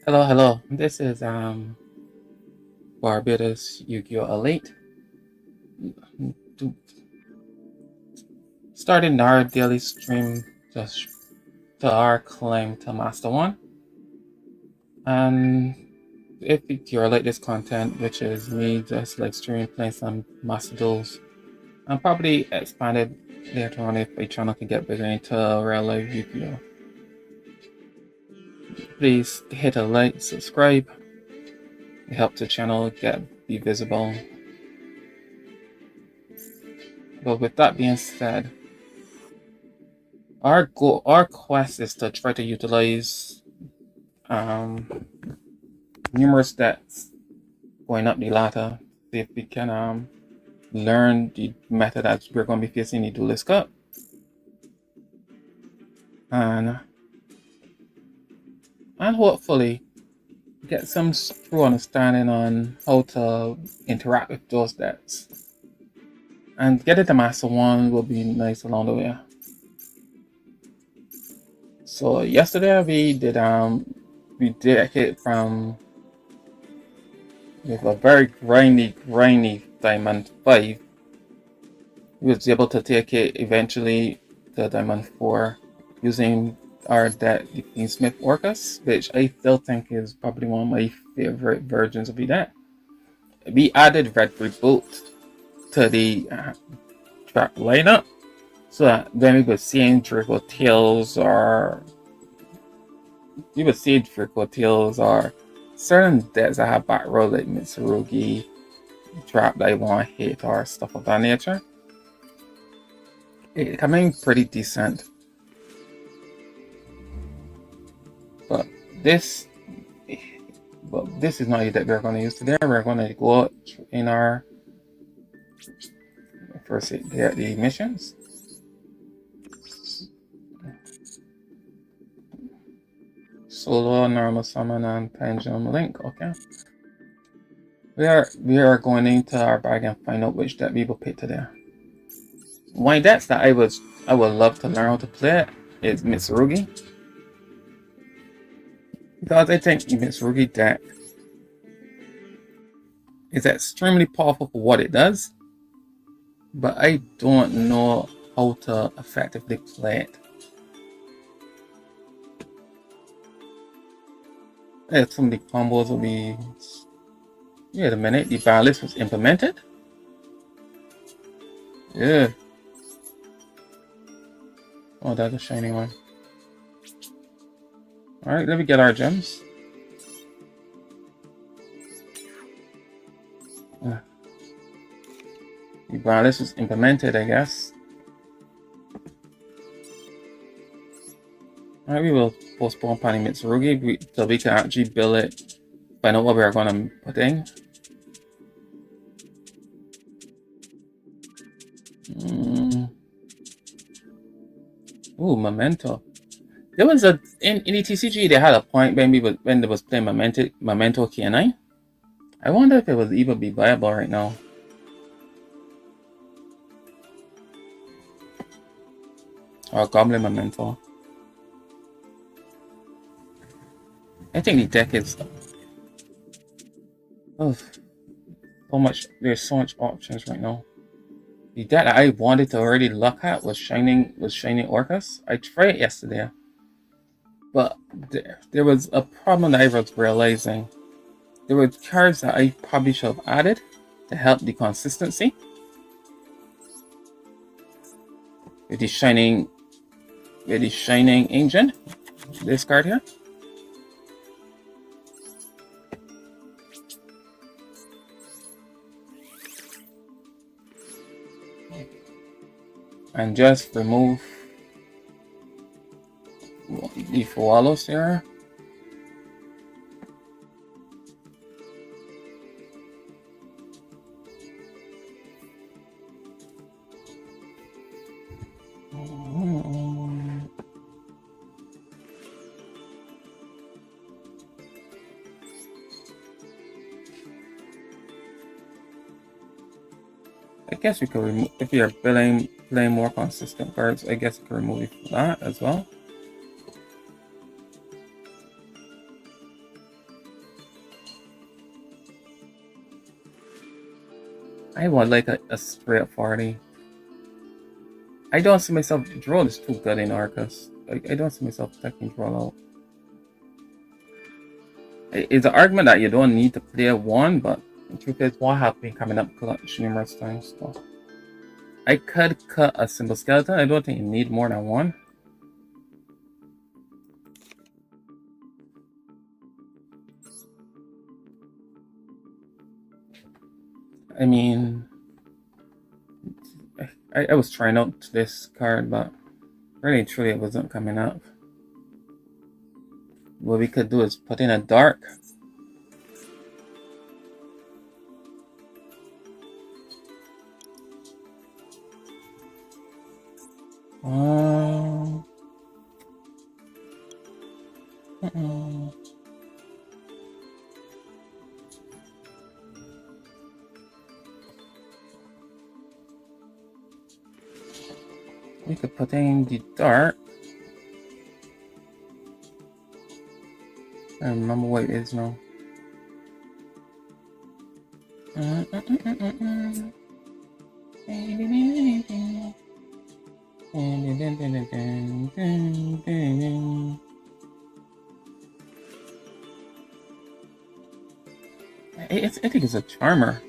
Hello, hello. This is Barbados Yu-Gi-Oh! Elite. Starting our daily stream just to our claim to Master One. And if you like this content, which is me just like streaming, playing some Masterduels, and probably expanded later on if my channel can get bigger into real life Yu-Gi-Oh! Please hit a like, subscribe. It helps the channel be visible. But with that being said, our quest is to try to utilize numerous decks going up the ladder. See if we can learn the method that we're going to be facing the Duelist Cup, and hopefully get some true understanding on how to interact with those decks. And getting to Master One will be nice along the way. So yesterday we did hit from with a very grindy Diamond 5. We was able to take it eventually to Diamond 4 using our deck, the Queensmith Orcus, which I still think is probably one of my favorite versions of the deck. We added Red Reboot to the trap lineup, so that then we would see Draco Tails or certain decks that have back row like Mitsurugi, trap that I want to hit or stuff of that nature. It's coming pretty decent. But this is not the deck we're going to use today. We're going to go out in our first the missions. Solo, normal summon, and pendulum link. Okay. We are going into our bag and find out which deck we will pick today. One decks that I would love to learn how to play is Mitsurugi, because I think the Mitsurugi deck is extremely powerful for what it does, but I don't know how to effectively play it. Some of the combos will be. Wait a minute, the balance was implemented? Yeah. Oh, that's a shiny one. Alright, let me get our gems. The balance was implemented, I guess. Alright, we will postpone Pani Mitsurugi so we can actually build it, find out what we are going to put in. Ooh, Memento. There was in the TCG they had a point when they was playing Memento K9. I wonder if it would even be viable right now. Or Goblin Memento. I think the deck is there's so much options right now. The deck that I wanted to already look at was Shining Orcus. I tried it yesterday, but there was a problem that I was realizing. There were cards that I probably should have added to help the consistency. With the Shining Engine, this card here. and just remove the wallows here. I guess we could remove, if you're playing more consistent cards, I guess you could remove that as well. I want like a straight 40. I don't see myself, draw is too good in Arcus. I don't see myself taking draw out. It's an argument that you don't need to play one, but the truth is, what have been coming up clutch numerous times. So I could cut a simple skeleton. I don't think you need more than one. I mean, I was trying out this card, but really truly it wasn't coming up. What we could do is put in a dark. We could put in the dark. I don't remember what it is now. I think it's a charmer.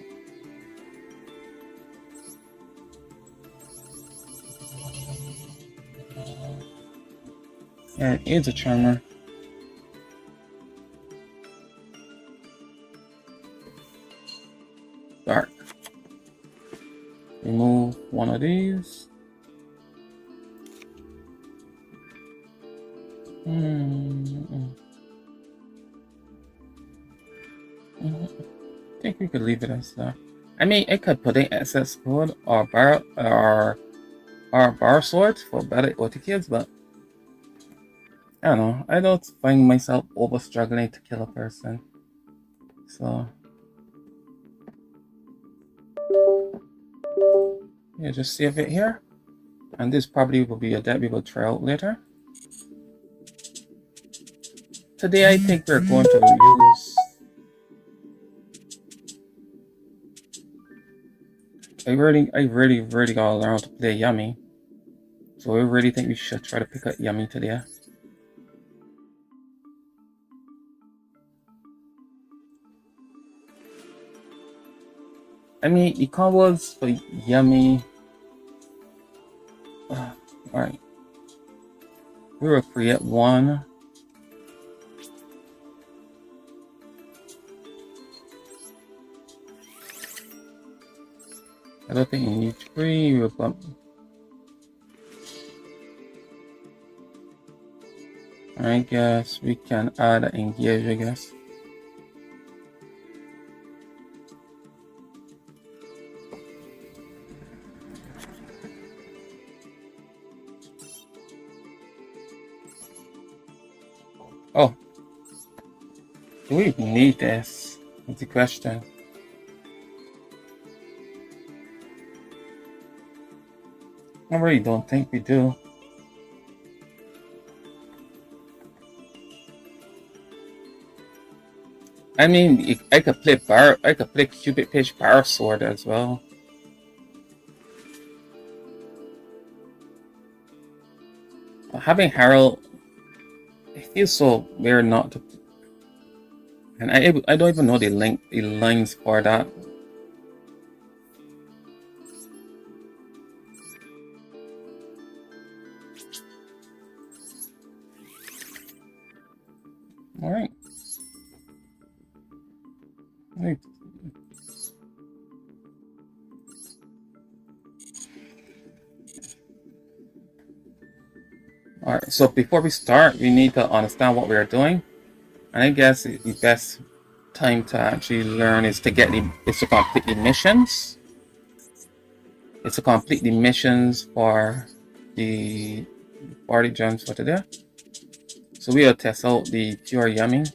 Yeah, it is a charmer. Dark. Remove one of these. I think we could leave it as that. I mean, I could put in excess code or bar swords for better kids, but I don't know. I don't find myself over struggling to kill a person. So yeah, just save it here. And this probably will be a deck we will try out later. Today I think we're going to use... I really got around to play Yummy. So I really think we should try to pick up Yummy today. I mean, the combos for Yummy... Alright. We will create one. I don't think you need 3. We'll bump. I guess we can add an engage, I guess. Oh. Do we need this? That's the question. I really don't think we do. I mean, I could play Cupid Pitch Power Sword as well. Having Harold, it feels so weird not to. And I don't even know the lines for that. All right. Alright, so before we start, we need to understand what we are doing. And I guess the best time to actually learn is to complete the missions. It's to complete the missions for the party gems for today. So we'll test out the pure yummy.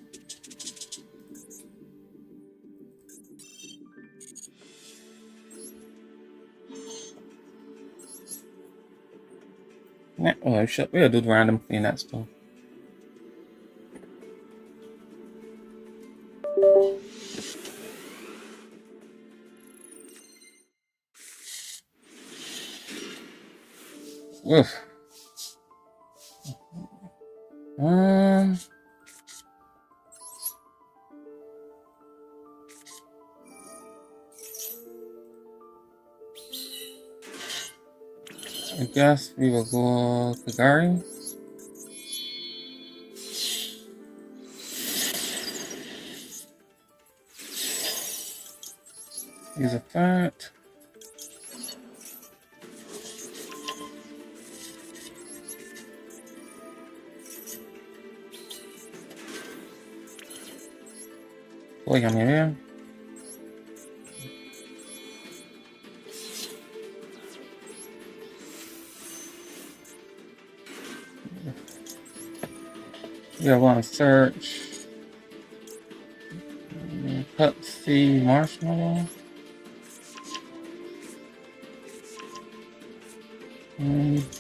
Oh, we'll do the random clean that stuff. Oof. I guess we will go to Gary. Use a fat. Voy a mirar. We are going to search cut C marshmallow.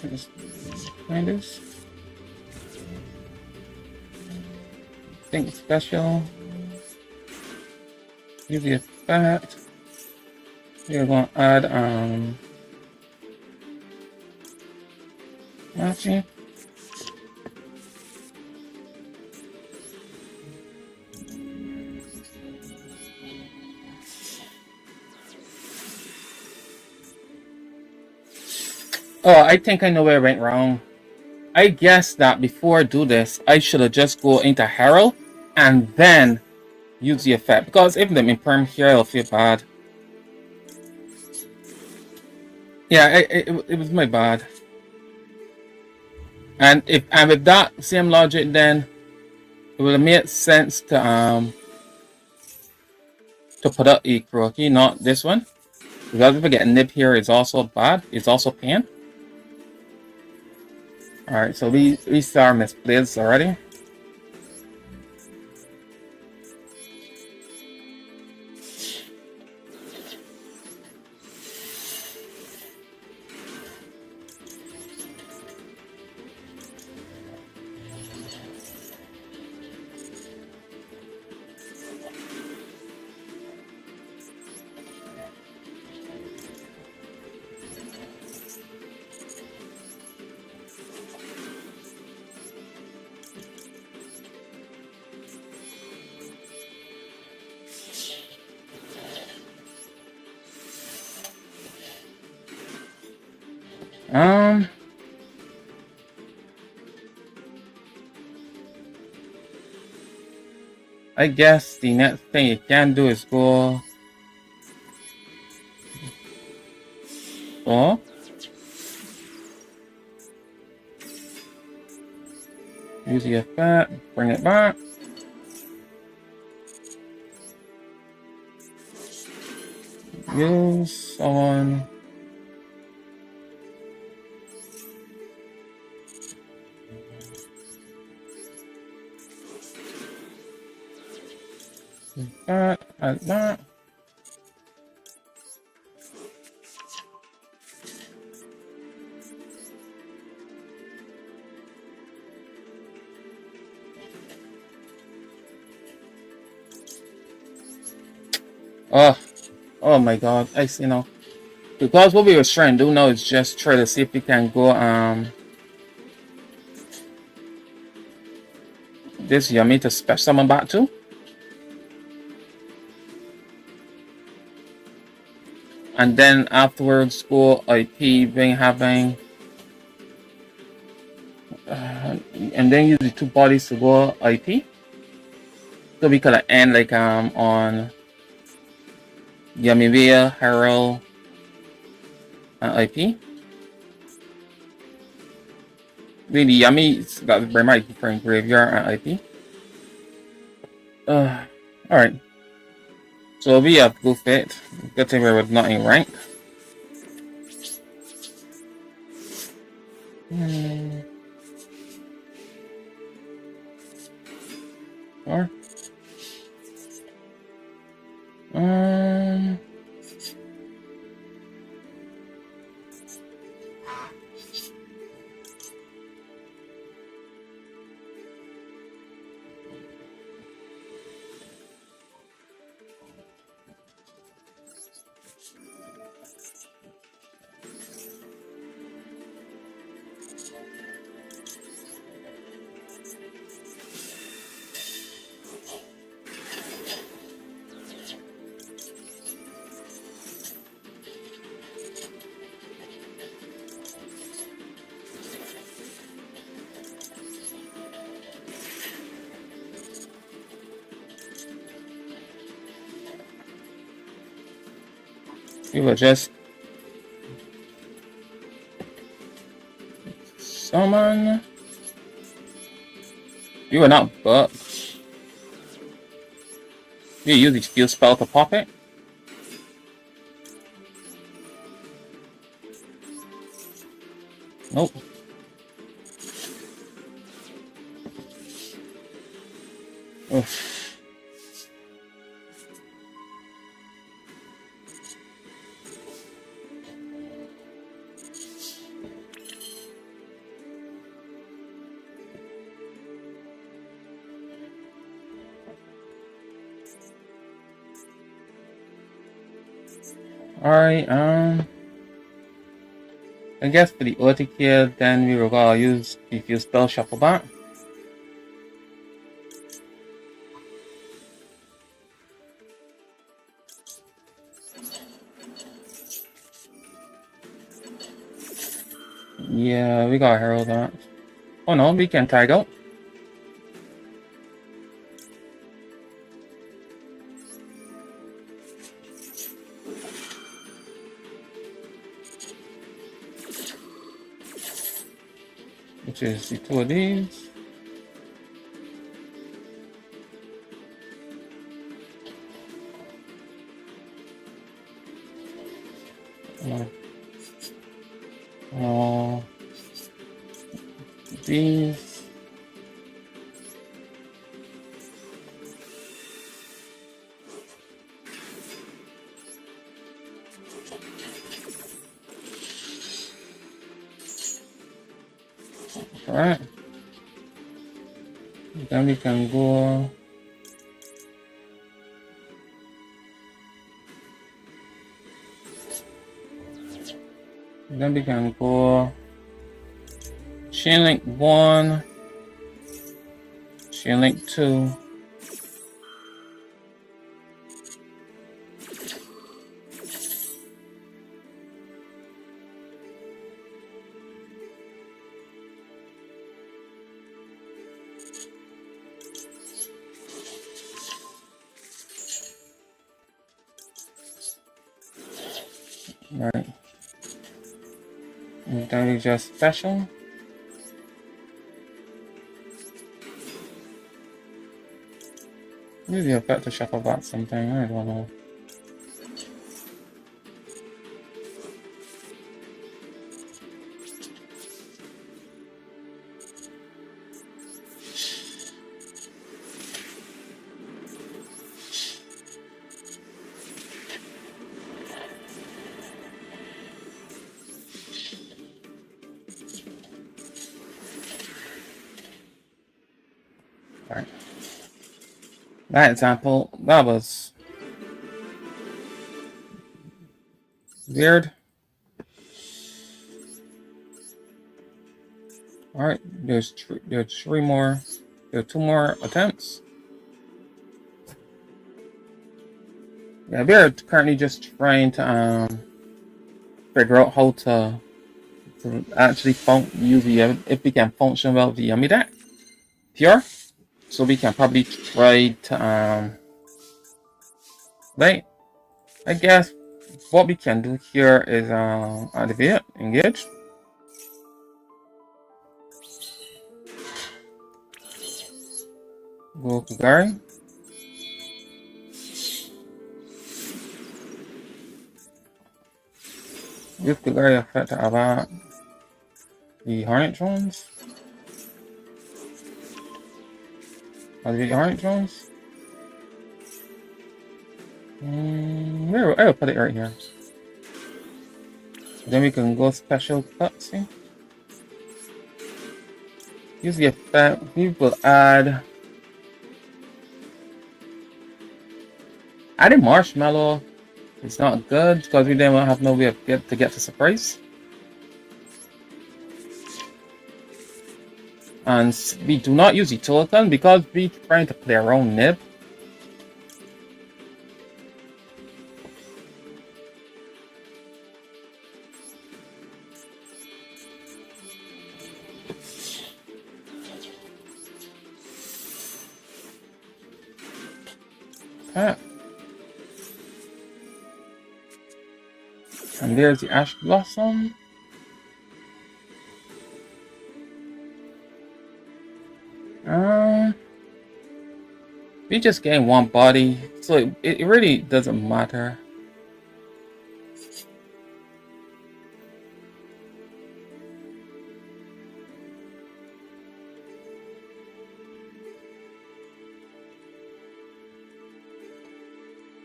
Just find this. Think special. Give you a fat. We are going to add matching. Oh, I think I know where I went wrong. I guess that before I do this, I should have just go into Herald and then use the effect. Because if them imperm here, I'll feel bad. Yeah, it was my bad. And with that same logic, then it would have made sense to put up a croaky, not this one. Because if I get a nib here, it's also bad. It's also pain. Alright, so we saw our misplays already. I guess the next thing you can do is go use the effect, bring it back. Use on that, like that. Oh my god, I see now. Because what we were trying to do now is just try to see if we can go this yummy to special summon back to. And then afterwards go IP being having and then use the two bodies to go IP. So we could end like on Yamivia, Herald, and IP. Really yummy. It's got very much different graveyard and IP. Alright. So we have Go Fit. Good thing we're not in rank. Or we will just summon. You will not but you use the skill spell to pop it. Nope. Oof. Alright, I guess for the ulti kill, then we will go use the few spell shuffle back. Yeah, we got Herald that. Oh no, we can tag out. Which is the two of these. These. Alright. Then we can go. Then we can go. Chain link 1. Chain link 2. Right. And then we just special. Maybe I've got to shuffle back something, I don't know. Alright. That example, that was weird. Alright, there's 3 more. There are 2 more attempts. Yeah, we are currently just trying to figure out how to actually use the if we can function well the Yummy deck pure. So we can probably try to wait. I guess what we can do here is activate engage. Go Kugari. Use Kugari effect to about the Hornet drones. Are the Hornet drones? I'll put it right here. Then we can go special cutscene. Use the effect. We will add. Adding marshmallow. It's not good because we then won't have no way of get to surprise. And we do not use the token because we're trying to play our own nib. Okay. And there's the Ash Blossom. We just gain one body, so it really doesn't matter.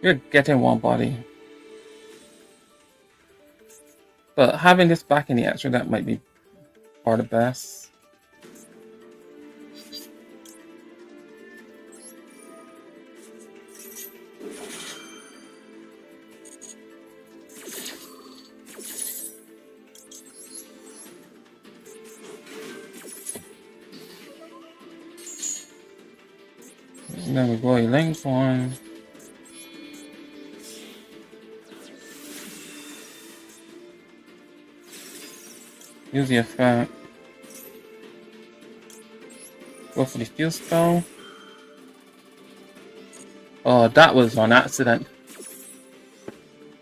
You're getting one body. But having this back in the extra, that might be part of the best. And then we go a length one. Use the effect. Go for the steel spell. Oh, that was on accident.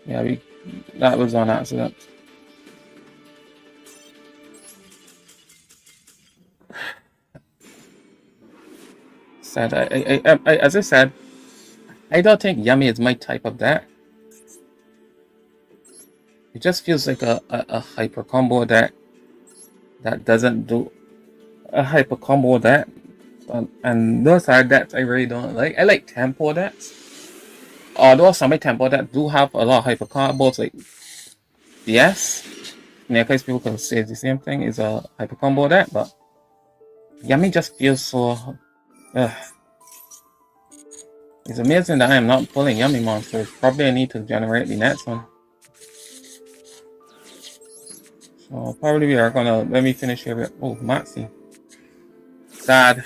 Yeah, that was on accident. Sad. As I said, I don't think Yummy is my type of deck. It just feels like a hyper combo deck that doesn't do a hyper combo deck. And those are decks I really don't like. I like tempo decks. Although some of my tempo decks do have a lot of hyper combos, like yes, in that case people can say the same thing is a hyper combo deck, but Yummy just feels so. It's amazing that I am not pulling Yummy monsters. Probably I need to generate the next one. So probably we are gonna let me finish here with Maxi. Sad.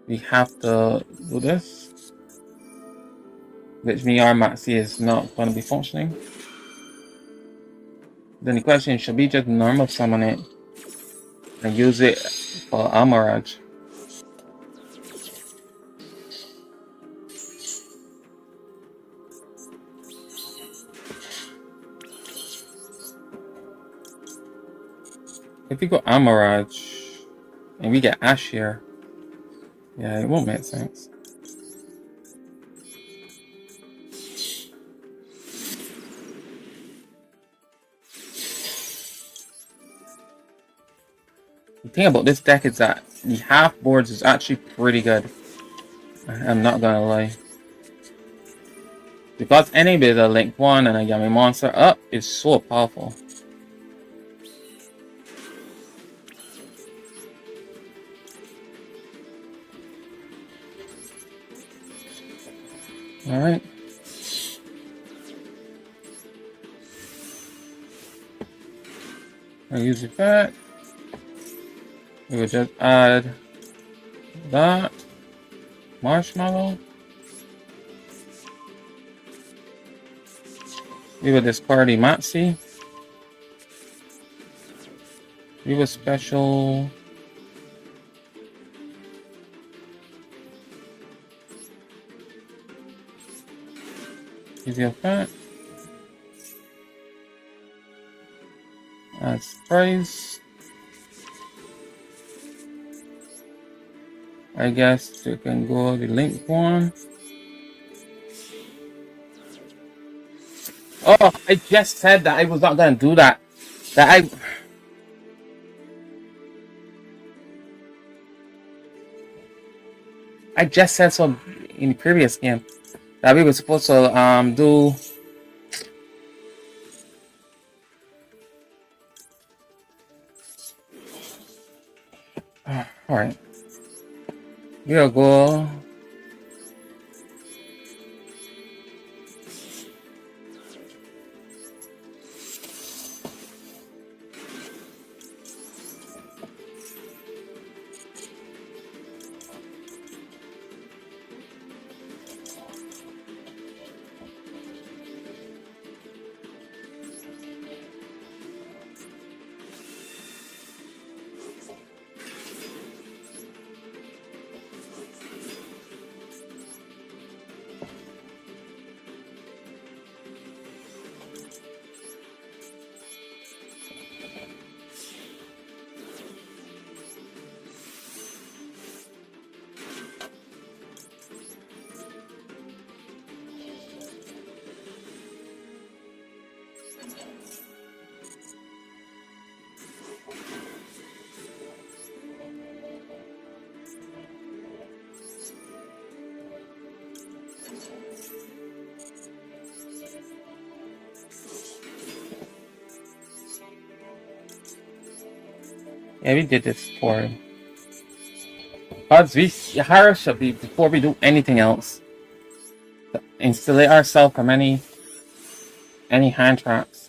We have to do this. Which means our Maxi is not gonna be functioning. Then the question is, should we just normal summon it and use it for Amaraj? If we go Amaraj and we get Ash here, yeah, it won't make sense. The thing about this deck is that the half boards is actually pretty good. I'm not gonna lie. Because any bit of Link 1 and a Yummy monster up is so powerful. Alright. I'll use it back. We will just add that marshmallow. We will discard the Maxi. We will special. Easy effect. As price. I guess you can go the link one. Oh, I just said that I was not gonna do that. I just said so in the previous game that we were supposed to do. All right, we'll go. Yeah, we did this for. Because we Hara should be before we do anything else. Insulate ourselves from any hand traps.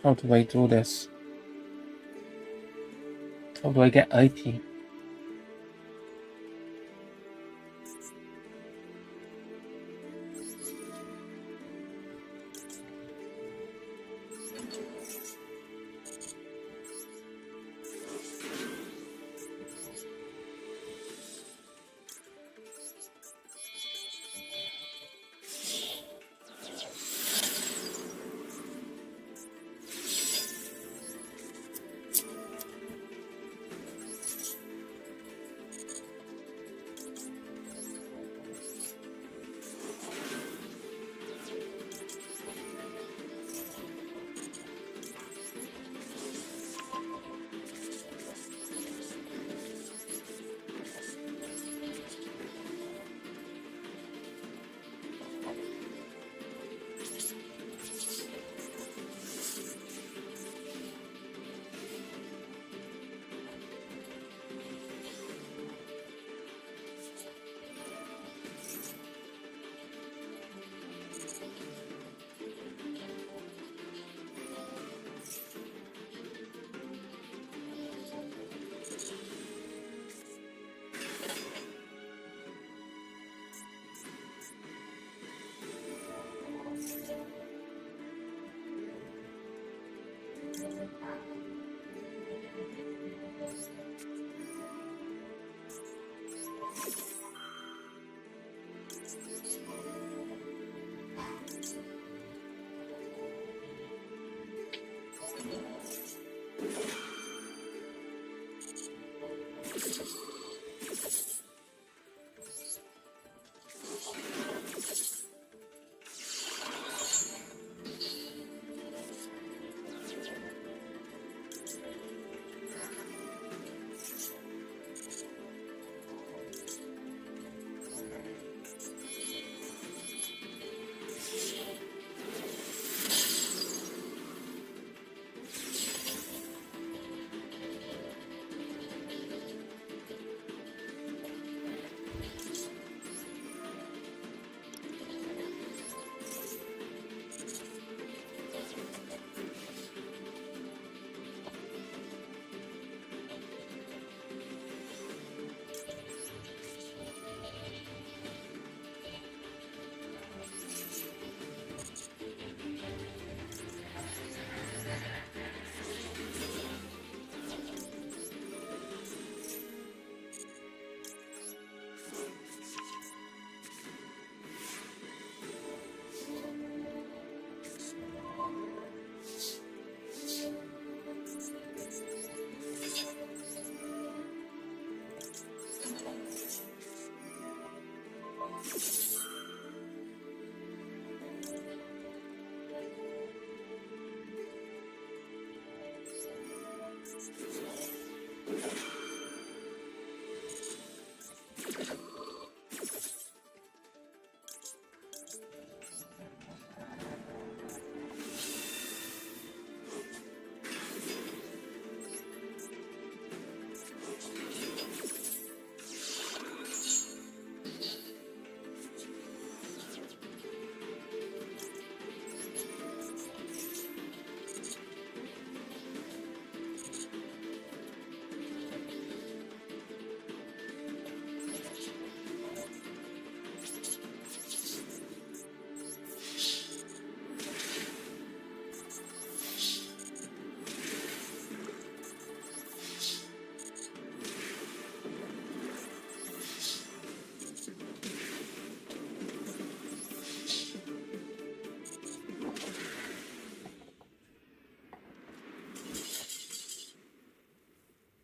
How do I do this? How do I get IT?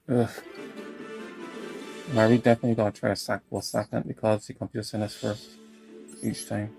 Ugh. Are we definitely gonna try a sack for a second because the computer sent us first each time.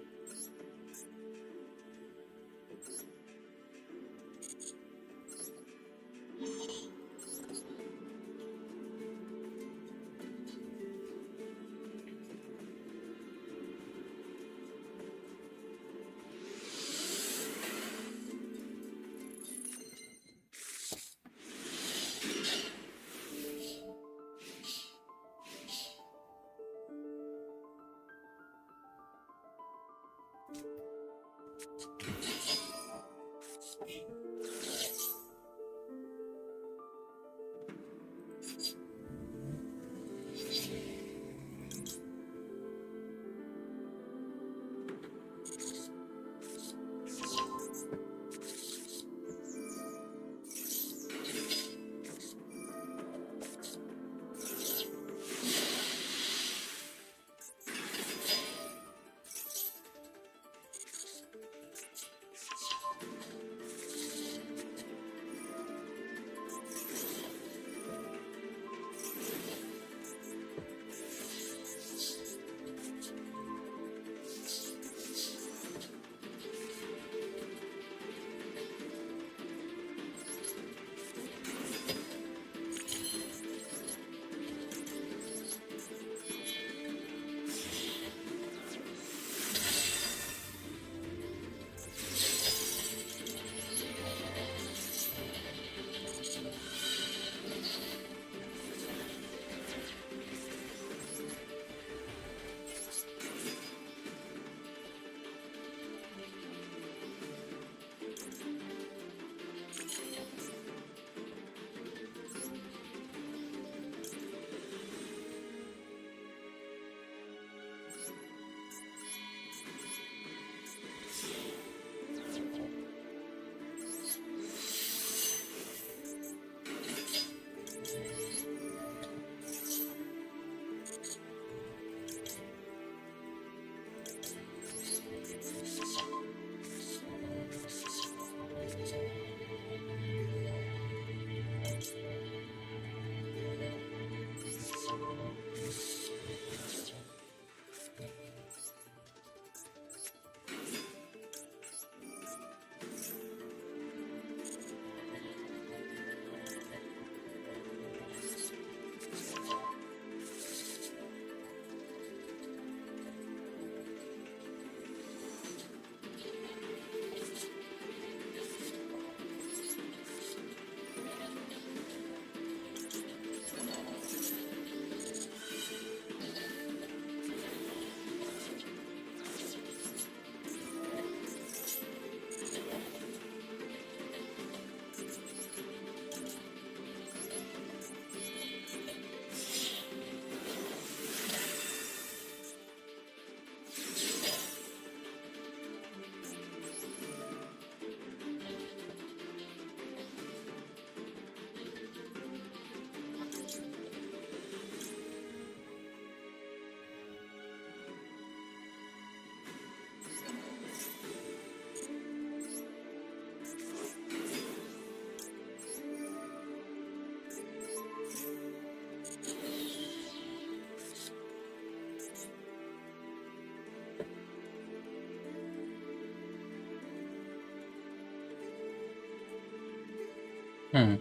Hmm.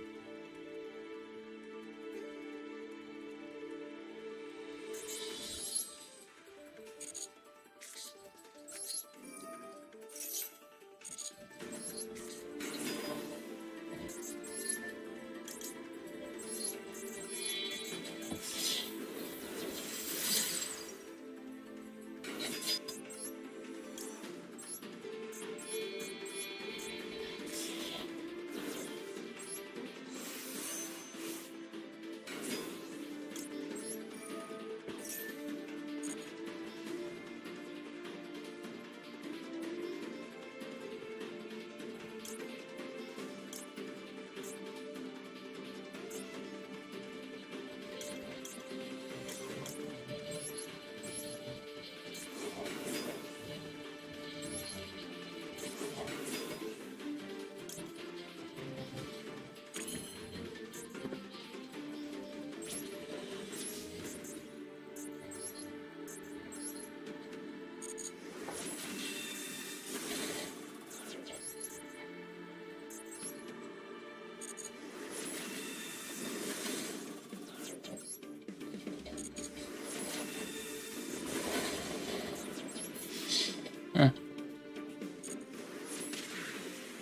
Hmm.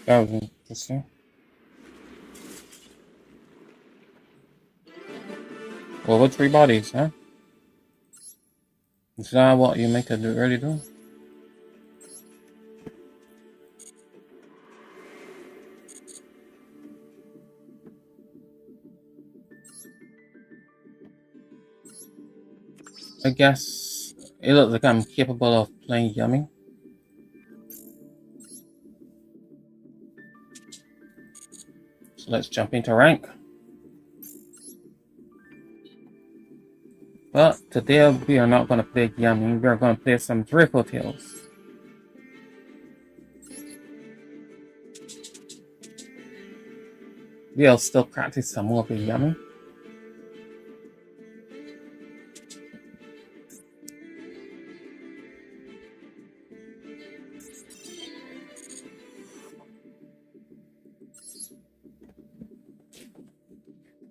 That was interesting. Well, with 3 bodies, huh? Is that what you make it really do? I guess it looks like I'm capable of playing Yummy. So let's jump into rank. But today we are not going to play Yummy, we are going to play some Draco Tales. We'll still practice some more of the Yummy.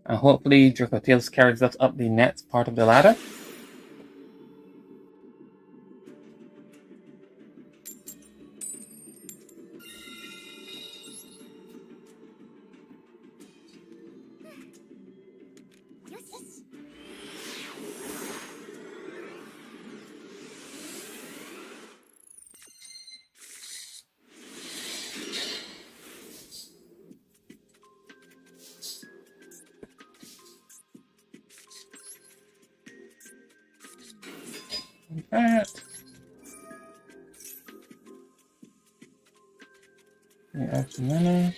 And hopefully Draco Tales carries us up the next part of the ladder. That. Add some mana.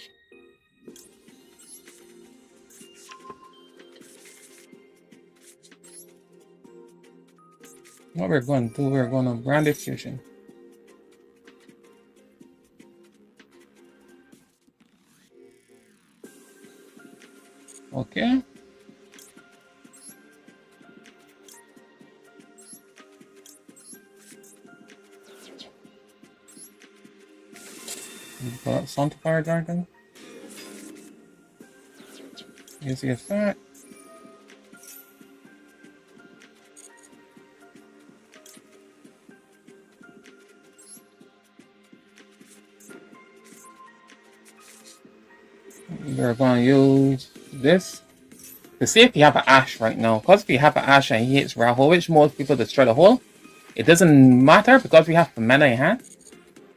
What we're going to do, we're going to Branded Fusion. Okay. Got Sanctifier Dragon. Use the effect. We're going to use this to see if you have an Ash right now. Because if you have an Ash and he hits Rahul, which most people destroy the hole, it doesn't matter because we have the mana in hand.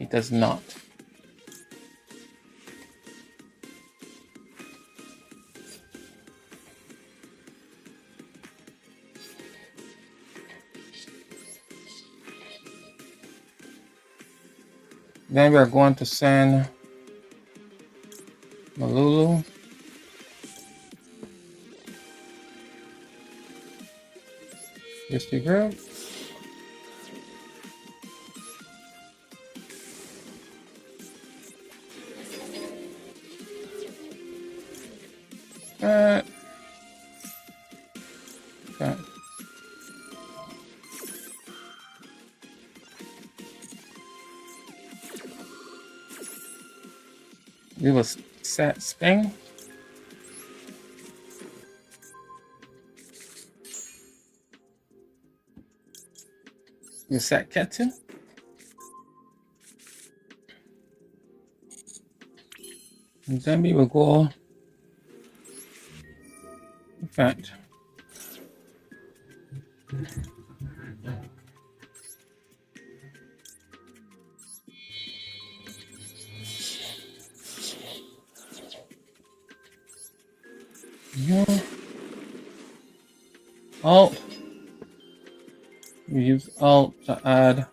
It does not. Then we're going to send Malulu. Misty Grove. Okay. We will set Spring. You set cat to? And then we will go. In fact, yeah. Alt. We use Alt to add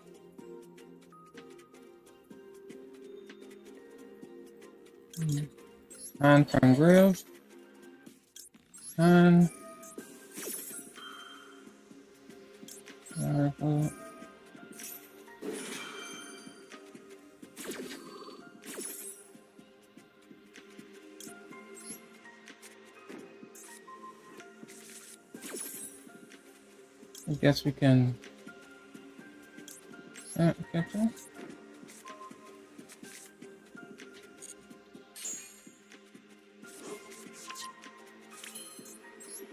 and from Graves and I guess we can get to.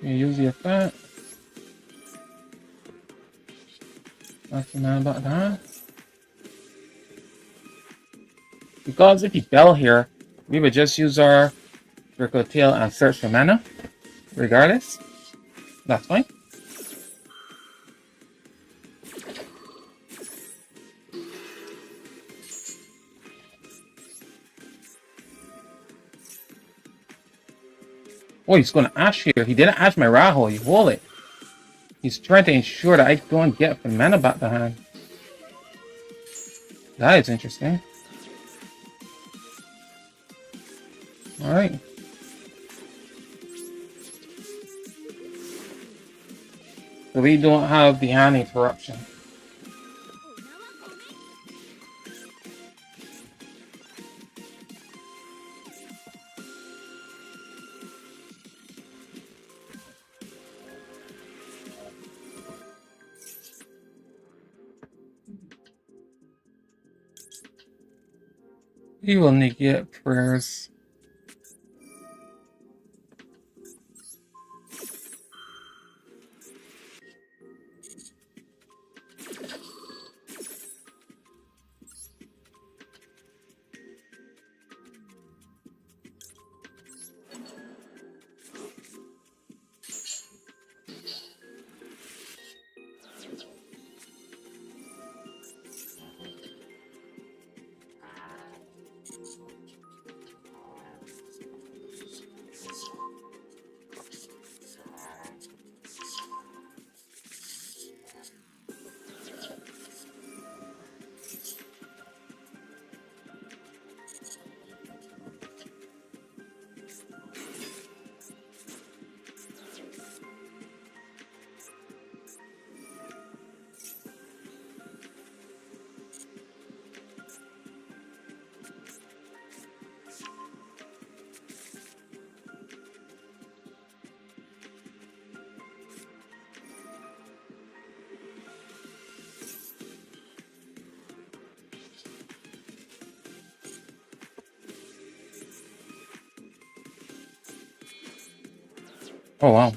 You use the effect. That's the man about that. Because if you bell here, we would just use our Draco Tail and search for mana, regardless. That's fine. Oh, he's going to Ash here. He didn't Ash my Raho. You hold it. He's trying to ensure that I don't get the mana back to hand. That is interesting. Alright. So we don't have the hand interruption. He will negate prayers. Oh wow.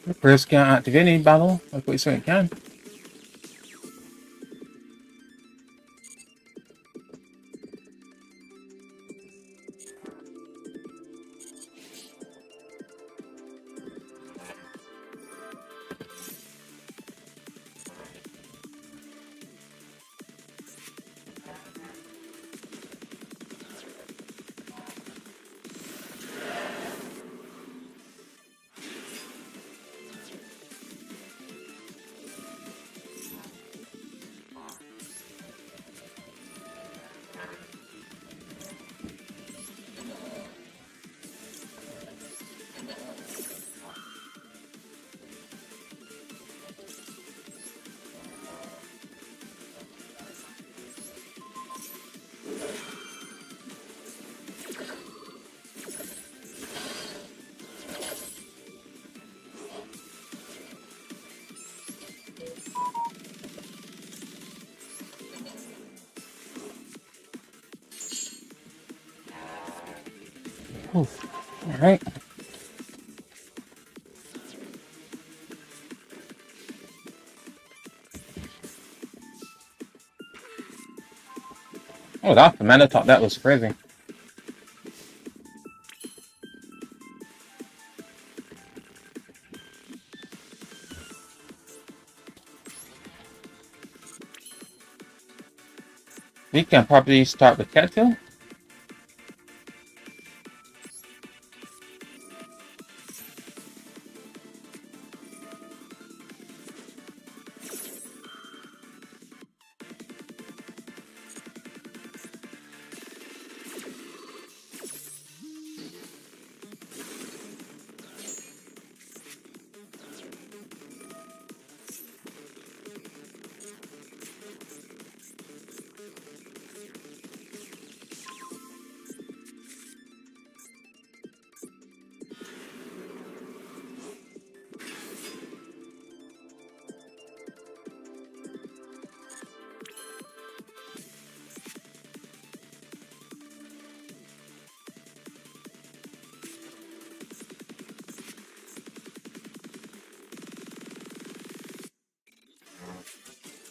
The prayers can't activate any battle like what you say it can. Oof. All right. Oh, that the mana top, that was crazy. We can probably start with Cattail.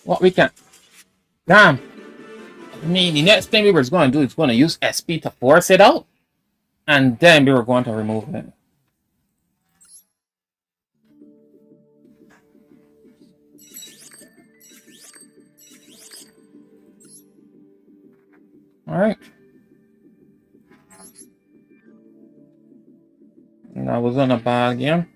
What we can. Damn. I mean, the next thing we were going to do is going to use SP to force it out, and then we were going to remove it. All right. And I was on a bad game.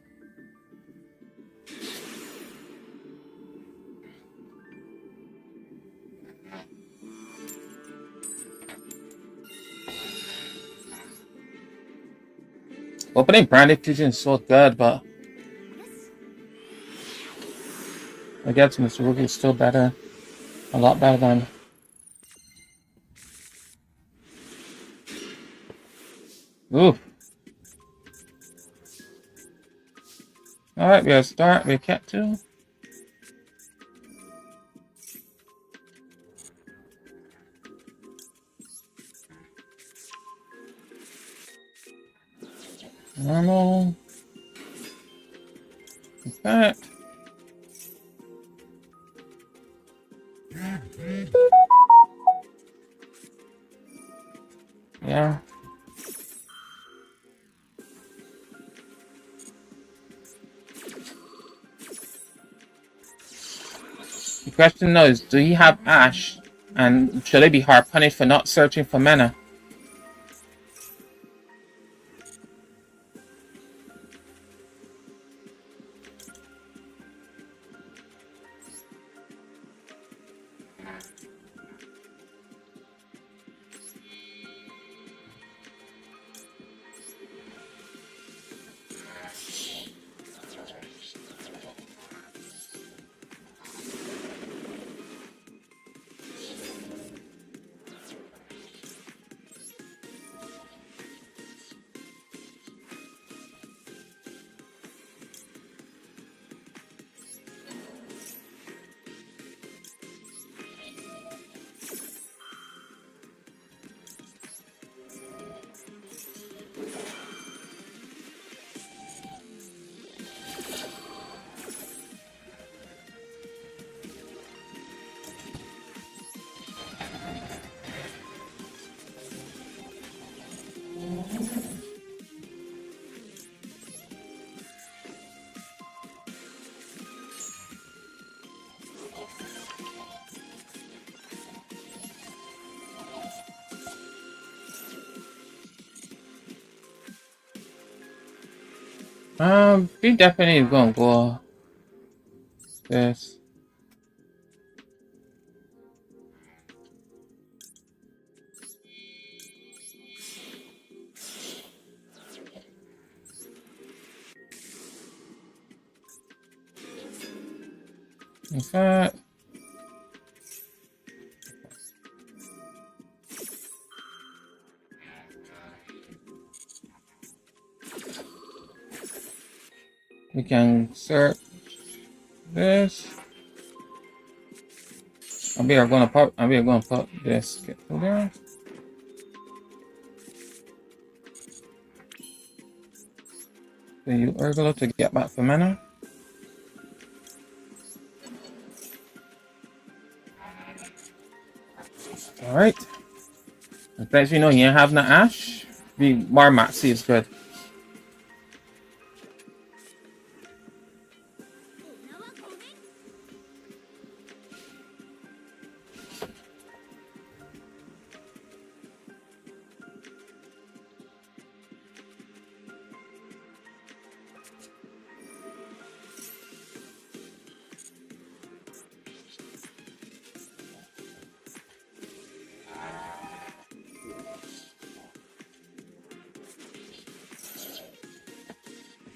Opening Branded Fusion is so good, but I guess Mr. Rookie is still better. A lot better than. Ooh. Alright, we'll start with Cat 2. Normal. Effect. Yeah. The question now is, do you have Ash? And should I be hard punished for not searching for mana? We definitely gonna go this. In fact, we can search this. And we are gonna pop this get through there. So you are going to get back the mana. Alright. As you know, you have no Ash. The more Maxi is good.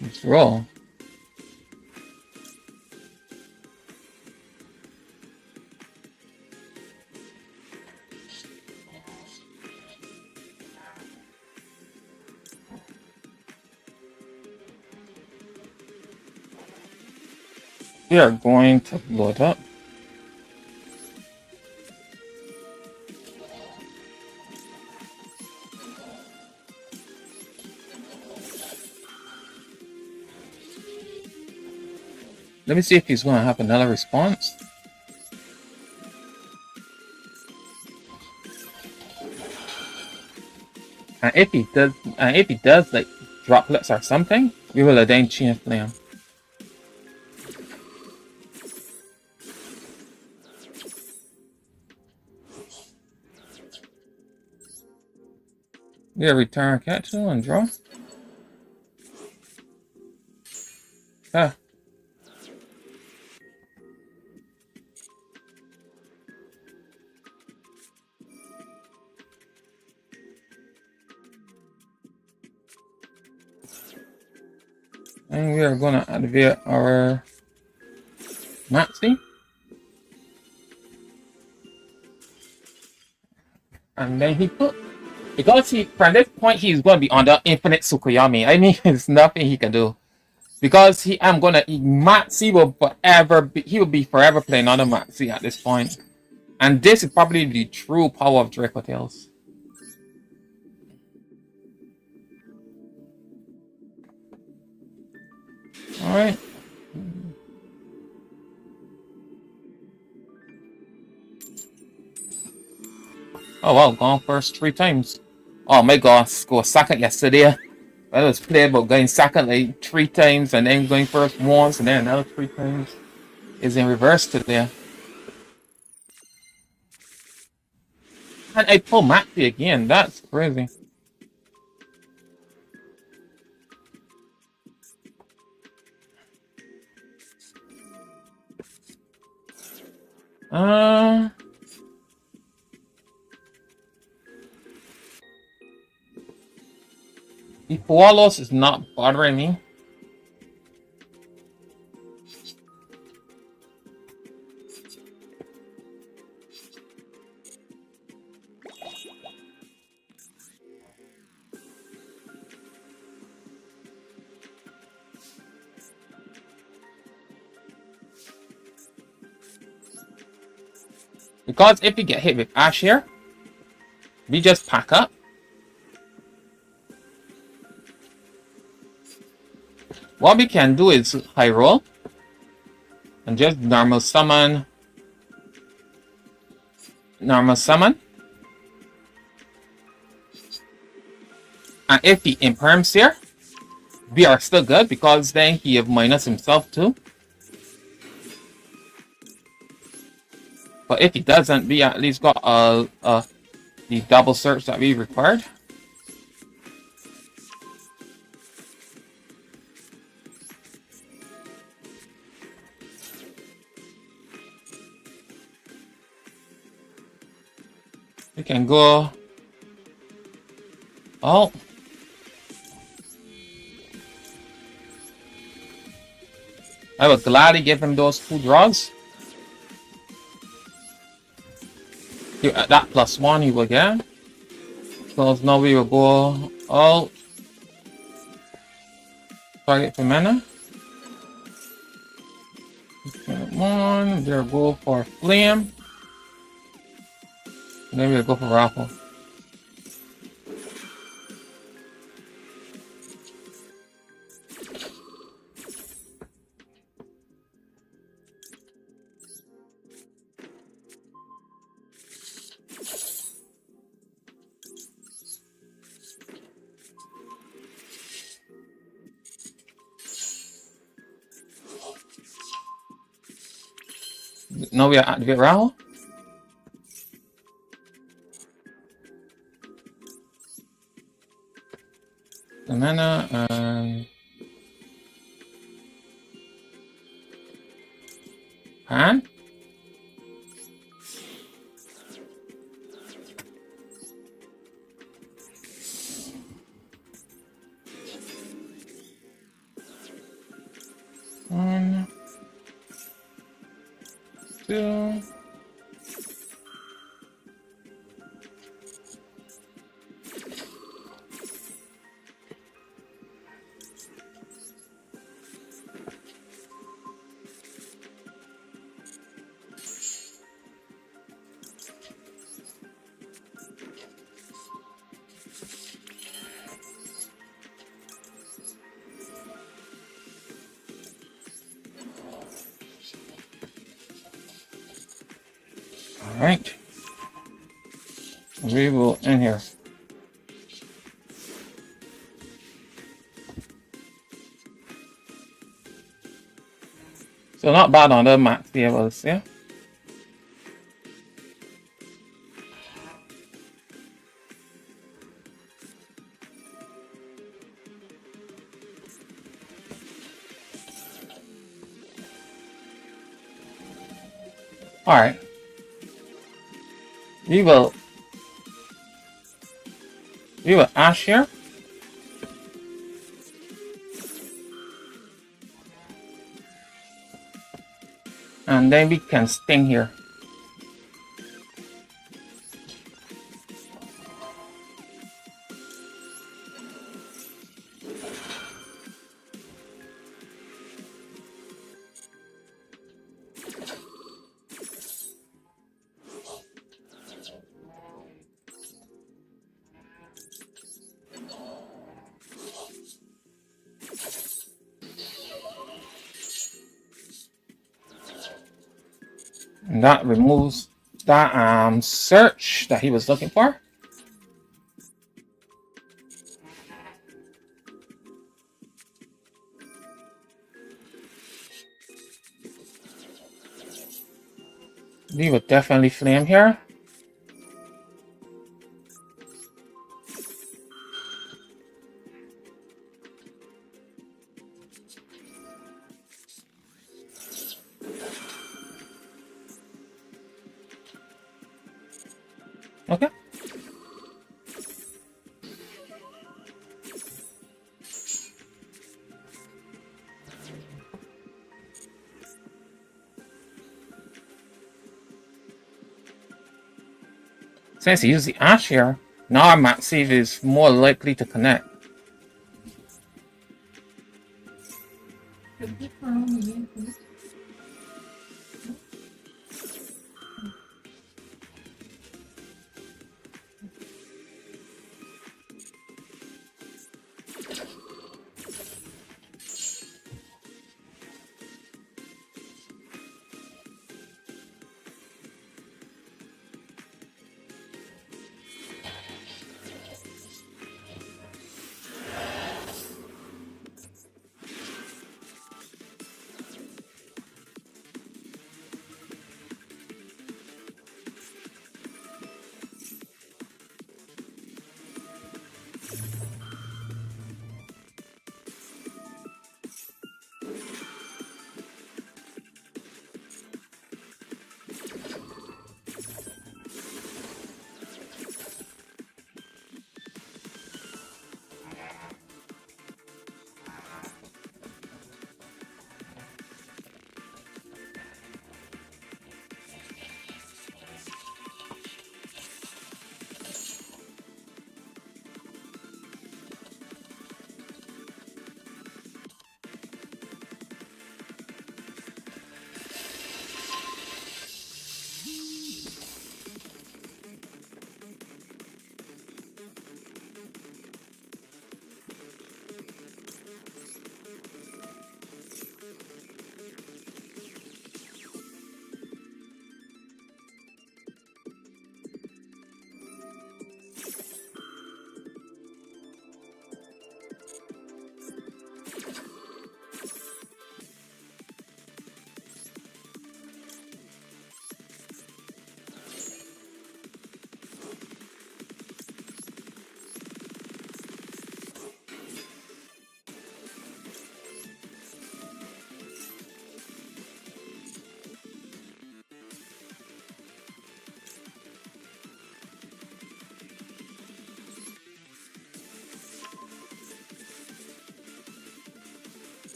Let's roll. We are going to blow it up. Let me see if he's going to have another response. And if he does like droplets or something, we will then chain flame. Yeah, return capsule and draw. Ah. And we are gonna activate our Maxi. And then he put, because from this point he's gonna be under infinite Tsukuyomi. I mean, there's nothing he can do. Because Maxi will he will be forever playing under Maxi at this point. And this is probably the true power of Draco Tales. Alright. Oh wow, gone first 3 times. Oh my god, scored second yesterday. I was playable going second like 3 times and then going first once and then another 3 times. Is in reverse today. And I pull Maxi again, that's crazy. The Koalos is not bothering me. Because if we get hit with Ash here, we just pack up. What we can do is high roll and just normal summon. And if he imperms here, we are still good because then he have minus himself too. But if he doesn't, we at least got the double search that we required. can go. Oh. I would gladly give him those 2 draws. That +1 he will get. So now we will go all target for mana. One, we'll go for flame. And then we'll go for raffle. Now we activate raffle. The mana and hand. One, 2. Alright. We will end here. So not bad on the max levels, yeah? Alright. We will ash here. And then we can sting here. And that removes that search that he was looking for. We would definitely flame here. Okay. Since he used the ash here, now our max save is more likely to connect.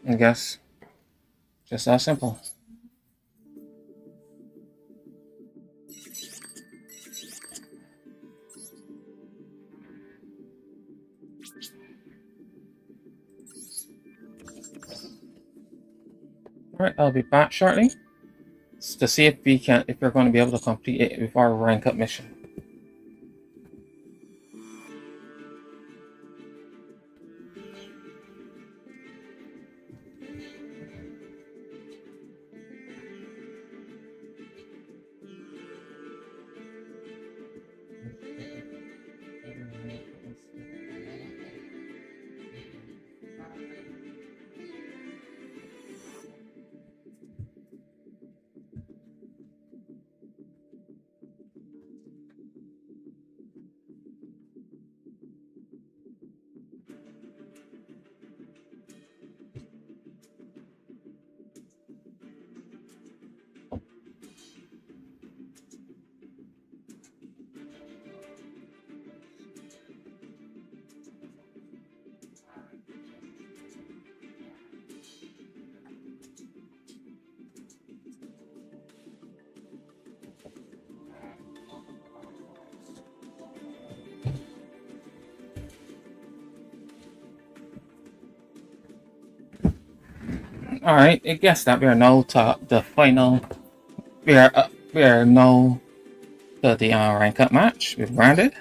I guess just that simple. Alright, I'll be back shortly to see if we're going to be able to complete it with our rank up mission. Alright, I guess that we are now to the final. We are now to the rank up match with Branded.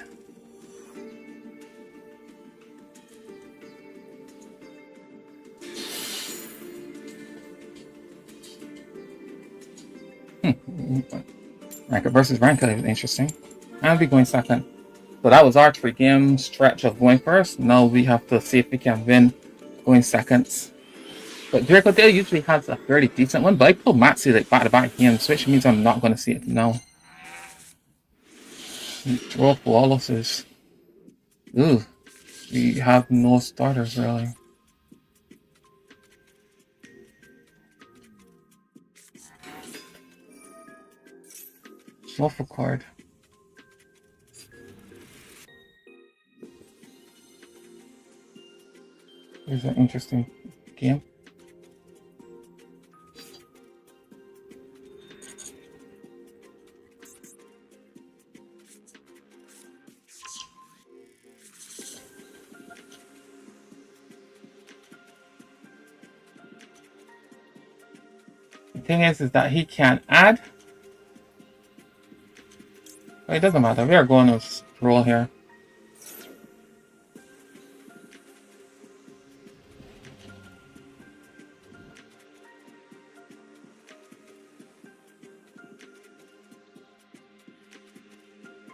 Rank up versus rank up is interesting. I'll be going second. So that was our 3-game stretch of going first. Now we have to see if we can win going seconds. But Draco Dale usually has a fairly decent one, but I pulled Matsu like back-to-back games, which means I'm not going to see it now. Draw flawlesses. Ooh, we have no starters really. Shuffle card. Here's an interesting game. The thing is that he can't add. But it doesn't matter. We are going to roll here.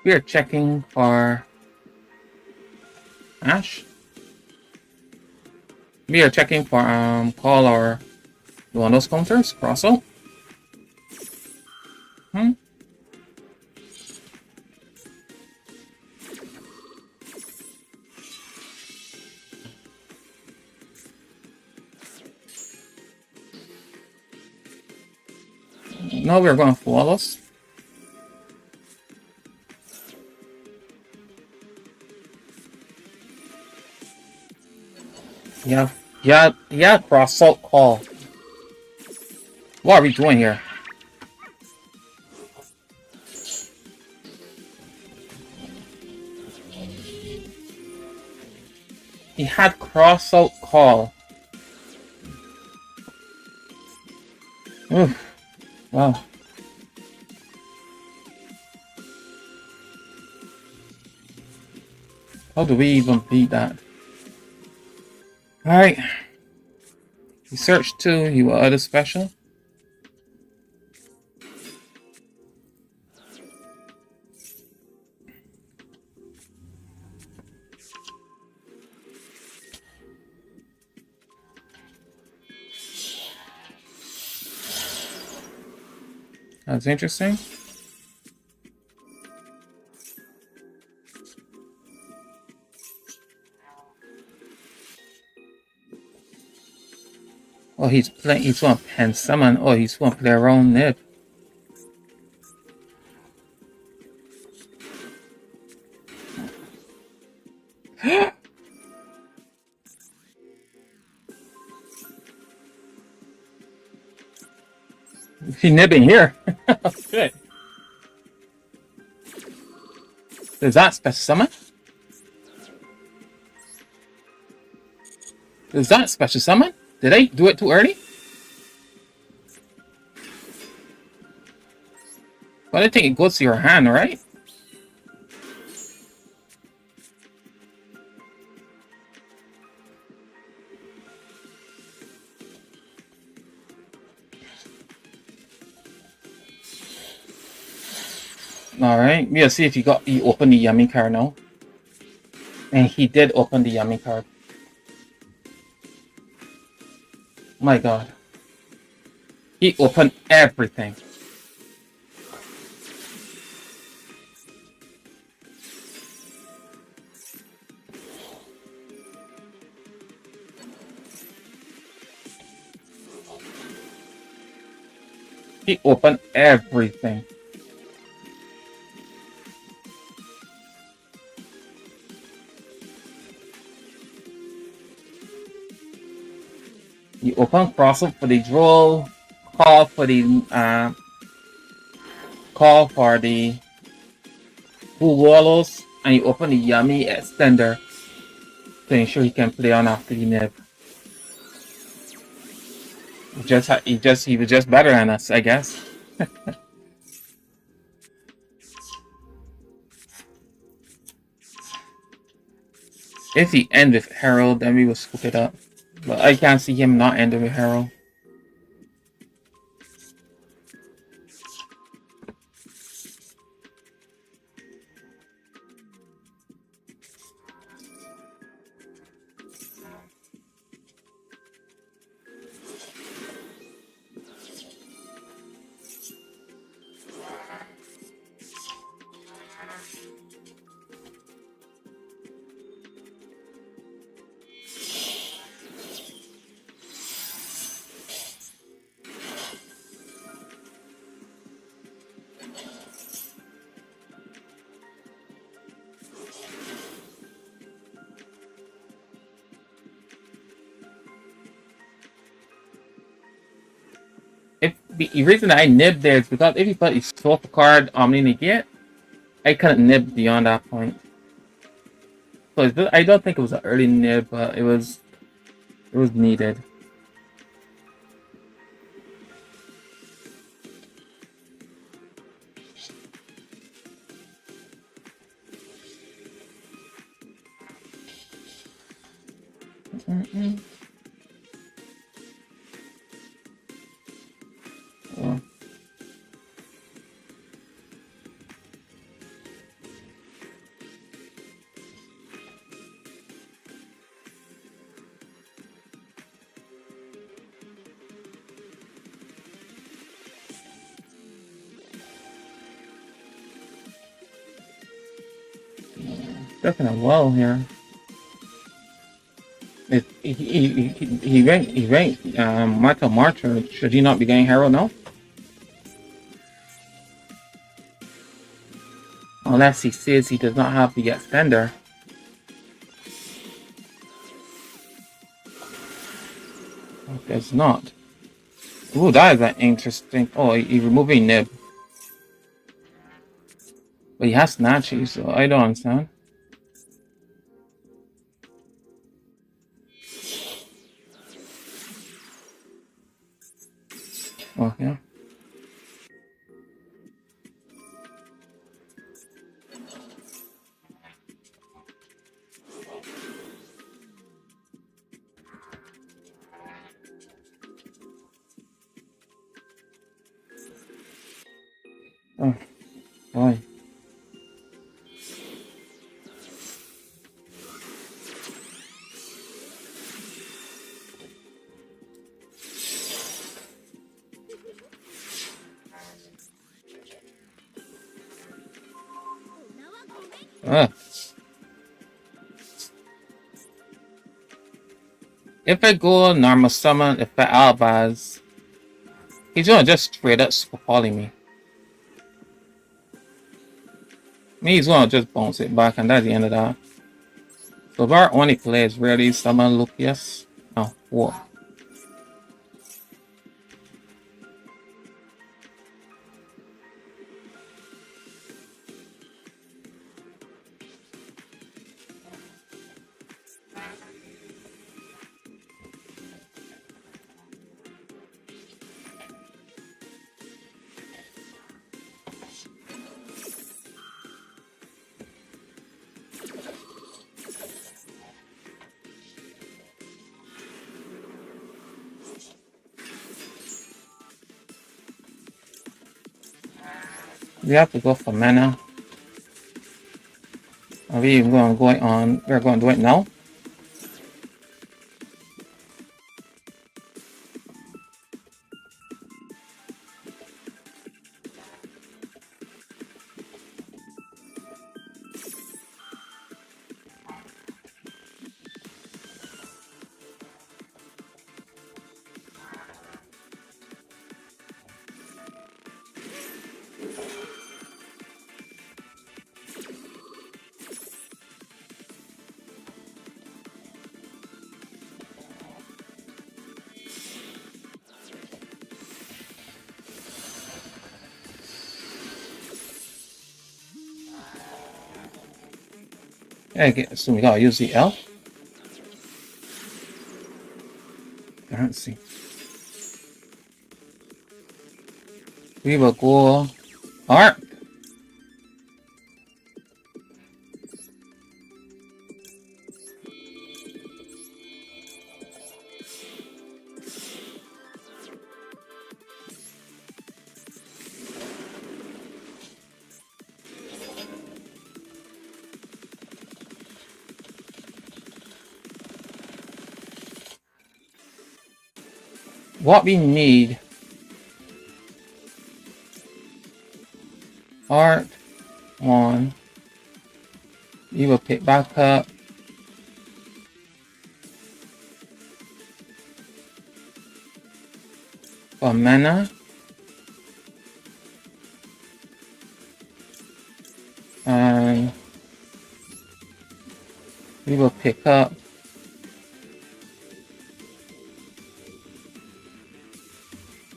We are checking for Ash. We are checking for call or one of those counters, cross out. No, we're going flawless. Yeah, cross out call. What are we doing here? He had cross out call. Oof. Wow. How do we even beat that? Alright. He searched 2, he will add a special. That's interesting. Oh, he's going to pen summon. Oh, he's going to play around it. He nibbing here. Good. Is that special summon? Is that special summon? Did I do it too early? But I think it goes to your hand, right? Alright, we'll see if he opened the yummy card now. And he did open the yummy card. My god. He opened everything. He opened everything. You open cross up for the draw, call for the Blue Wallows, and you open the Yummy Extender to ensure he can play on after the nib. He was just better than us, I guess. If he end with Herald, then we will scoop it up. But I can't see him not ending with Herald. The reason I nibbed there is because if you put a soft card Omni Negate, I couldn't nib beyond that point. So I don't think it was an early nib, but it was needed. Oh. Definitely a wall here. He ranked Michael Marcher. Should he not be getting Herald now? Unless he says he does not have the extender. Does not. Ooh, that is an interesting. Oh, he removing nib. But he has Snatchy, so I don't understand. Oh, yeah. Oh, boy. If I go normal summon, if I Albaz, he's gonna just straight up super poly me. He's gonna just bounce it back, and that's the end of that. So our only play is really summon Lucius. Oh, what? We have to go for mana. Are we even going to go on? We're going to do it now. Yeah, so we gotta use the L. Let's see. We will go Arc. What we need, Art 1, we will pick back up for mana, and we will pick up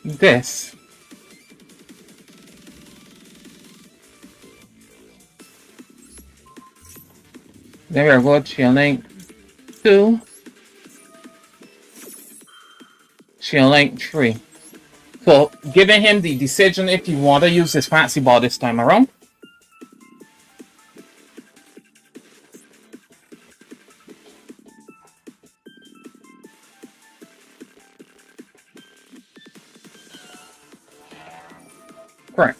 this. Then we'll go Chain Link 2, Chain Link 3. So, giving him the decision if you want to use his fancy ball this time around. Correct.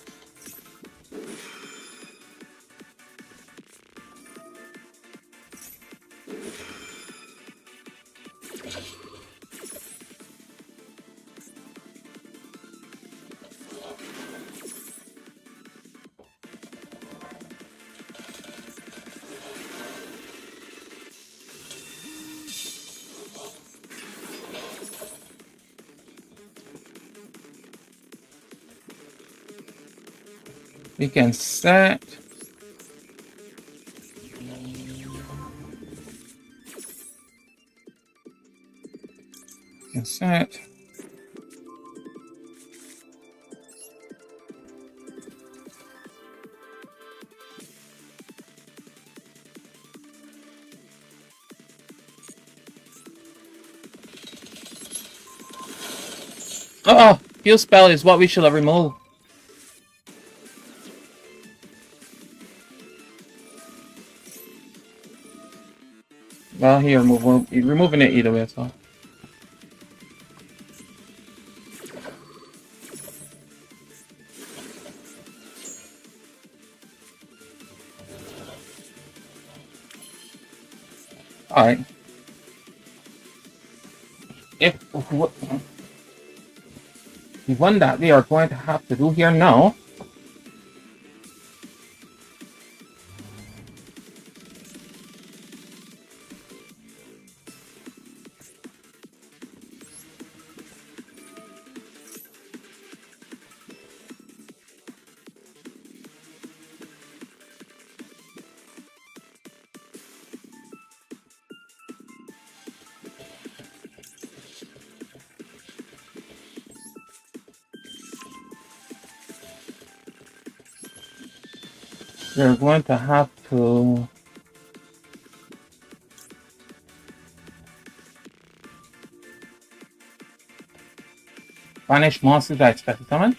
We can set. Set. Oh, Heal Spell is what we should have removed. Well, you're removing it either way, so. Alright. If the one that we are going to have to do here now we're going to have to banish monsters that expect to summon.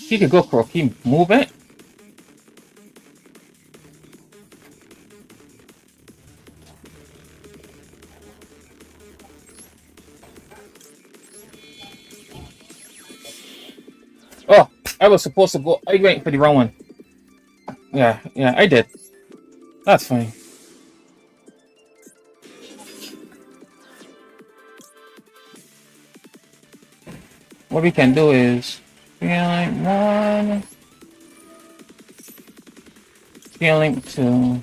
He could go Croaky, move it. I was supposed to go. I went for the wrong one. Yeah, I did. That's fine. What we can do is scaling 1, scaling 2,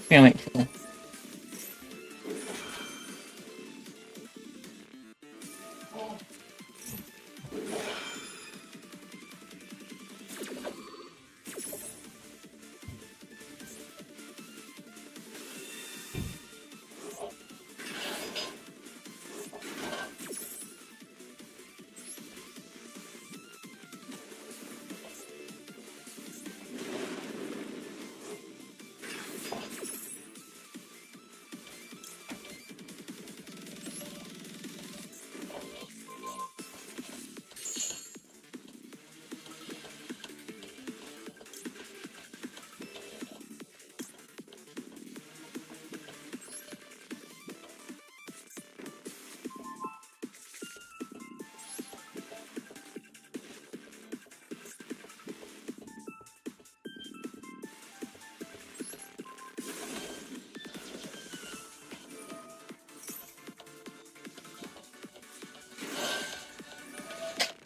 scaling 2.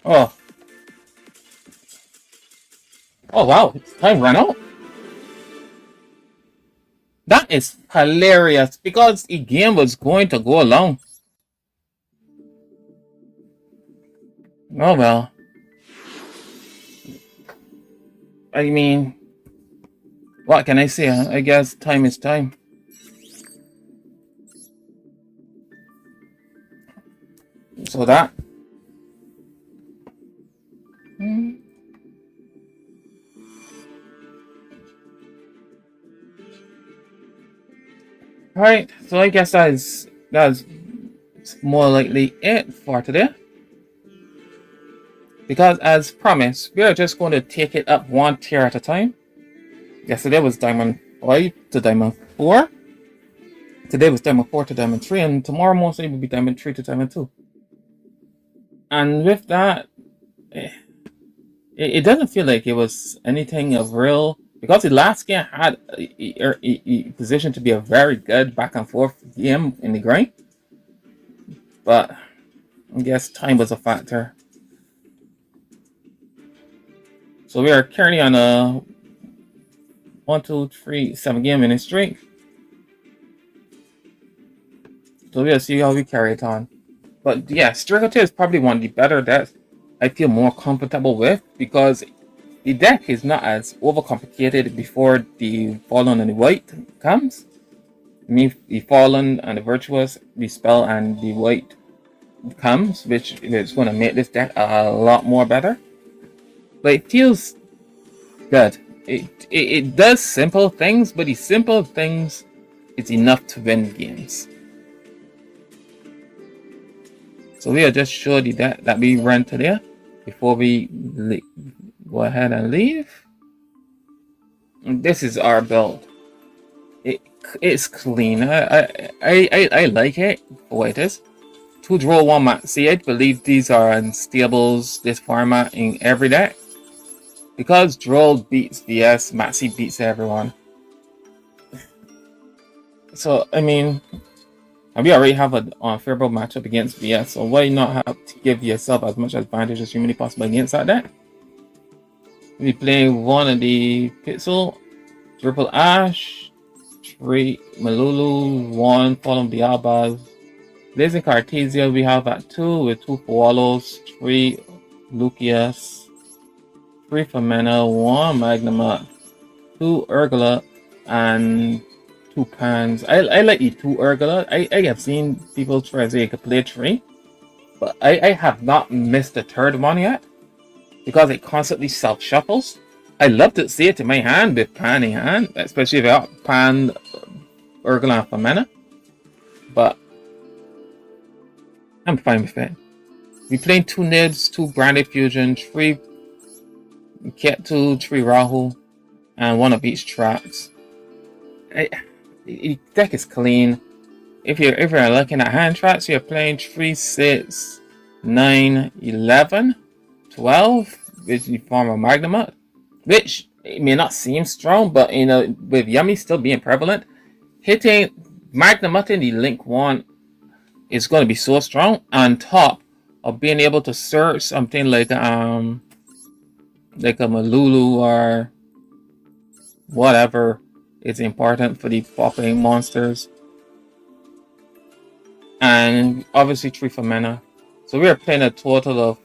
Oh. Oh wow, time ran out. That is hilarious because the game was going to go along. Oh well. I mean, what can I say? I guess time is time. So that. Alright, so I guess that's more likely it for today. Because as promised, we are just going to take it up 1 tier at a time. Yesterday was Diamond 5 to Diamond 4. Today was Diamond 4 to Diamond 3, and tomorrow mostly will be Diamond 3 to Diamond 2. And with that, it doesn't feel like it was anything of real, because the last game had a position to be a very good back and forth game in the grind. But I guess time was a factor. So we are currently on a 1, 2, 3, 7 game winning streak. So we'll see how we carry it on. But yeah, Striker 2 is probably one of the better decks I feel more comfortable with, because the deck is not as overcomplicated before the Fallen and the White comes. I mean, the Fallen and the Virtuous, the Spell and the White comes, which is going to make this deck a lot more better. But it feels good. It does simple things, but the simple things is enough to win games. So we'll just show the deck that we run today before we go ahead and leave. And this is our build. It's clean. I like it for what it is. 2 draw 1 Maxi. I believe these are unstables this format in every deck. Because Droll beats VS, Maxi beats everyone. So, I mean, we already have an unfavorable matchup against VS, so why not have to give yourself as much advantage as humanly possible against that deck? We play one of the Pixel, Triple Ash, 3 Malulu, 1 Fallen Diabas. Blazing Cartesia we have at 2 with 2 Koalos, 3 Lucius, 3 Femena, 1 Magnuma, 2 Urgula, and 2 Pans. I like the 2 Urgula. I have seen people try to say you could play 3, but I have not missed the 3rd one yet, because it constantly self-shuffles. I love to see it in my hand with Pan in hand, especially if I got Pan, Urgula, and Femena. But I'm fine with it. We playing 2 Nibs, 2 Branded Fusion, 3 Ketu, 3 Rahu, and 1 of each traps. The deck is clean. If you're looking at hand traps, you're playing 3, 6, 9, 11, 12, which you form a Magnamut, which it may not seem strong, but you know, with Yummy still being prevalent, hitting Magnamut in the Link 1 is going to be so strong, on top of being able to search something like a Malulu or whatever is important for the popping monsters. And obviously 3 for mana. So we are playing a total of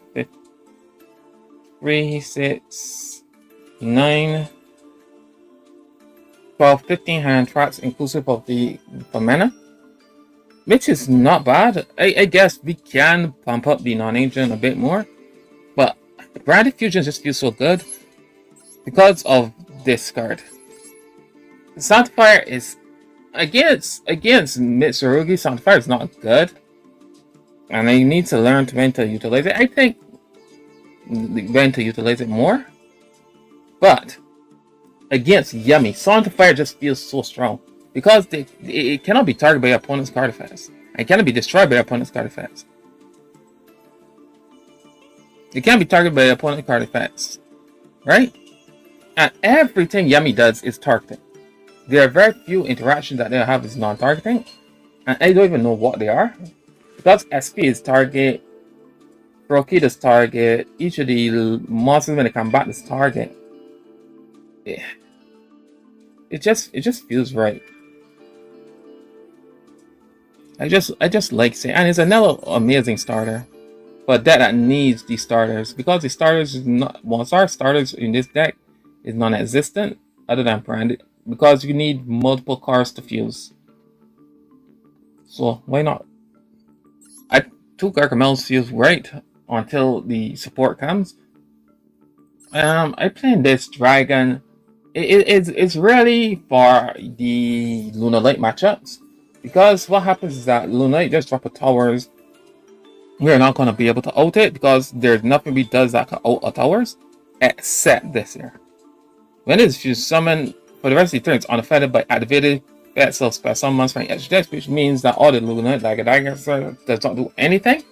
3, 6, 9, 12, 15 hand traps inclusive of the for mana, which is not bad. I guess we can pump up the non-agent a bit more, but Branded Fusion just feels so good because of this card. Sanctifier is against Mitsurugi. Sanctifier is not good, and I need to learn when to utilize it. I think when to utilize it more, but against Yummy, Sanctifier just feels so strong because it cannot be targeted by opponent's card effects. It cannot be destroyed by opponent's card effects. It can't be targeted by opponent's card effects, right? And everything Yummy does is targeting. There are very few interactions that they have is non-targeting, and I don't even know what they are. Because SP is target, Proki is target, each of the monsters when they come back is target. It just feels right. I just like saying, and it's another amazing starter. But that needs the starters, because the starters is not, once our starters in this deck is non-existent other than branded, because you need multiple cards to fuse. So why not? Two Gargamel's feels right until the support comes. I playing this dragon. It's really for the Lunalight matchups, because what happens is that Lunalight just drop a towers. We're not going to be able to ult it because there's nothing we does that can ult a towers except this here. When it's fused summon for the rest of the turn, it's unaffected by activated special summons from extra decks, which means that all the Lunalight like a dagger does not do anything,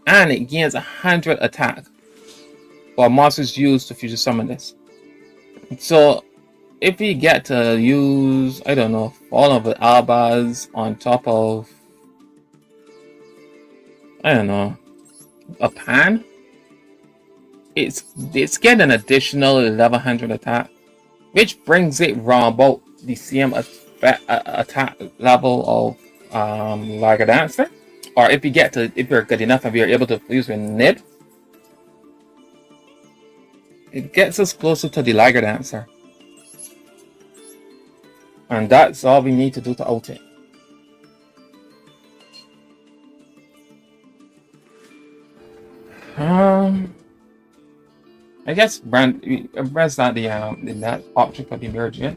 and it gains 100 attack while monsters use to fusion summon this. So if we get to use, I don't know, all of the Albas on top of, I don't know, a Pan, it's getting an additional 1100 attack, which brings it around about the same attack level of Lager Dancer. Or if you're good enough and we are able to use with Nib, it gets us closer to the Lager Dancer. And that's all we need to do to ult it. I guess Brand's not that option for the merge yet.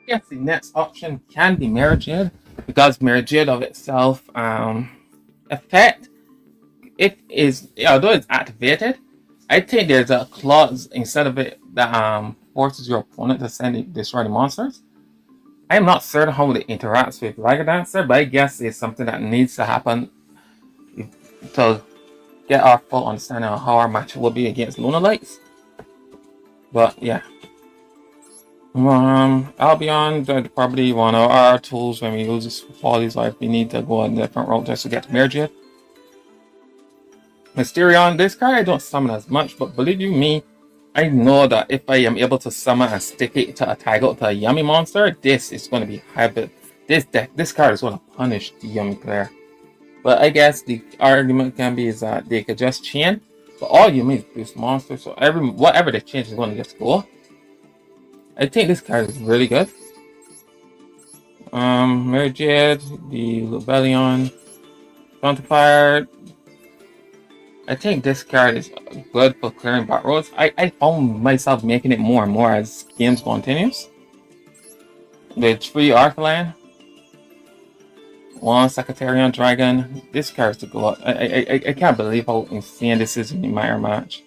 Yes, the next option can be Marriage, because Marriage of itself effect, it is, although it's activated, I think there's a clause instead of it that forces your opponent to send it destroy the monsters. I am not certain how it interacts with Lager Dancer, but I guess it's something that needs to happen to get our full understanding of how our match will be against Lunalights. But yeah. Albion, probably one of our tools when we use this for these life. We need to go on a different route just to get to Merge. Mysterion, this card I don't summon as much, but believe you me, I know that if I am able to summon and stick it to a tag out to a Yummy monster, this is going to be hybrid. This card is going to punish the Yummy player. But I guess the argument can be is that they could just chain, but all Yummy is boost monsters, so whatever they change is going to just go. I think this card is really good. Mary Jade, the Lubellion, Counterfire. I think this card is good for clearing back roads. I found myself making it more and more as games continues. The 3 Arthland. One Secretarian Dragon. This card's to go up. I can't believe how insane this is in the mirror match.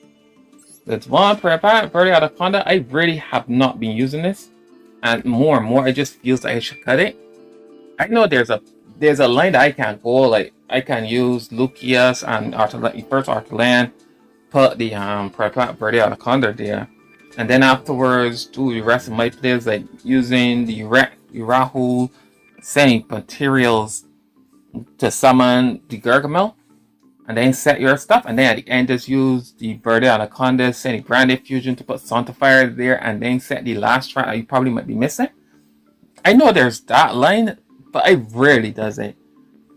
There's one Prepare Birdie Anaconda. I really have not been using this. And more, it just feels like I should cut it. I know there's a line that I can go, like I can use Lucius and first Arthurland, put the Prepare Birdie Anaconda there. And then afterwards do the rest of my plays, like using the Urahu sending materials to summon the Gargamel, and then set your stuff, and then at the end just use the Verde Anaconda, send the Branded Fusion to put Fire there, and then set the last track that you probably might be missing. I know there's that line, but I rarely does it.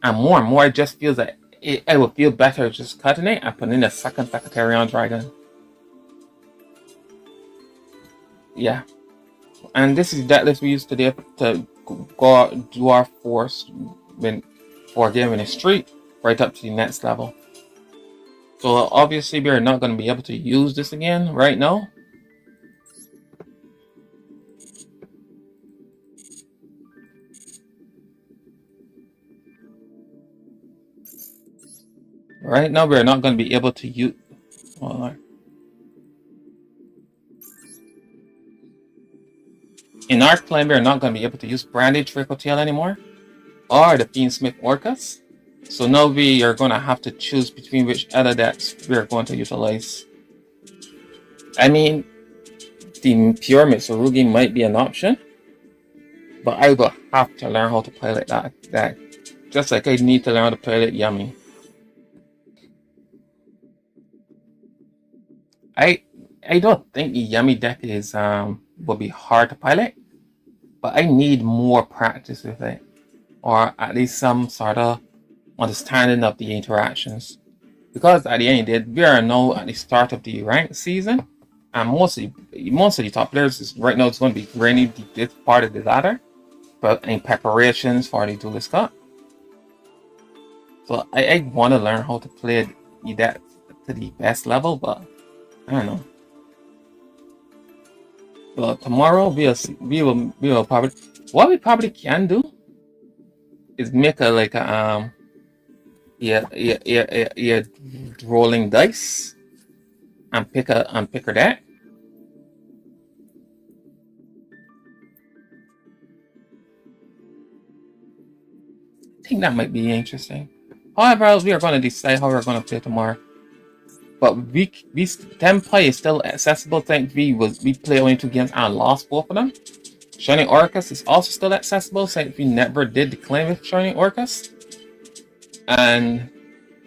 And more, it just feels like it would feel better just cutting it and putting in a second Secretarian Dragon. Yeah. And this is that list we used today to go out, do our force for game in the street right up to the next level. So obviously we are not going to be able to use this again right now. Right now we are not going to be able to use. In our claim, we are not going to be able to use Branded Trickle-Tail anymore, or the Fiendsmith Orcus. So now we are going to have to choose between which other decks we are going to utilize. I mean, the Pure Mitsurugi might be an option, but I will have to learn how to play like that deck. Just like I need to learn how to play like Yummy. I don't think the Yummy deck is will be hard to pilot, but I need more practice with it, or at least some sort of understanding of the interactions. Because at the end of the day, we are now at the start of the ranked season, and most of the top players is right now it's going to be grinding this part of the ladder, but in preparations for the Duelist Cup. So I want to learn how to play that to the best level, but I don't know. But tomorrow we will probably, what we probably can do is make a like a rolling dice and pick a deck. I think that might be interesting. However, we are going to decide how we're going to play tomorrow. But we Template is still accessible. Thank we play only 2 games and lost both of them. Shining Orcus is also still accessible since we never did the claim with Shining Orcus. And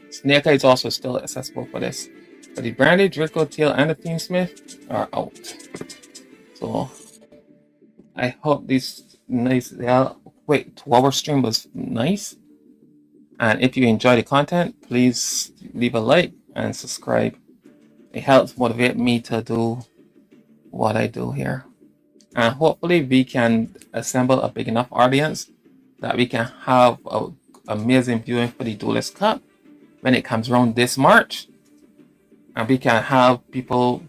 Snake Eye is also still accessible for this. But the Branded Trickle-Tail and the Fiendsmith are out. So I hope this nice 12-hour stream was nice. And if you enjoy the content, please leave a like and subscribe. It helps motivate me to do what I do here. And hopefully we can assemble a big enough audience that we can have an amazing viewing for the Duelist Cup when it comes around this March. And we can have people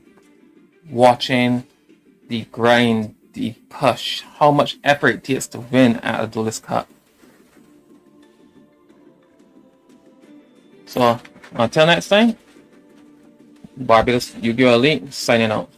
watching the grind, the push, how much effort it takes to win at a Duelist Cup. So until next time, Barbados Yu-Gi-Oh! Elite signing out.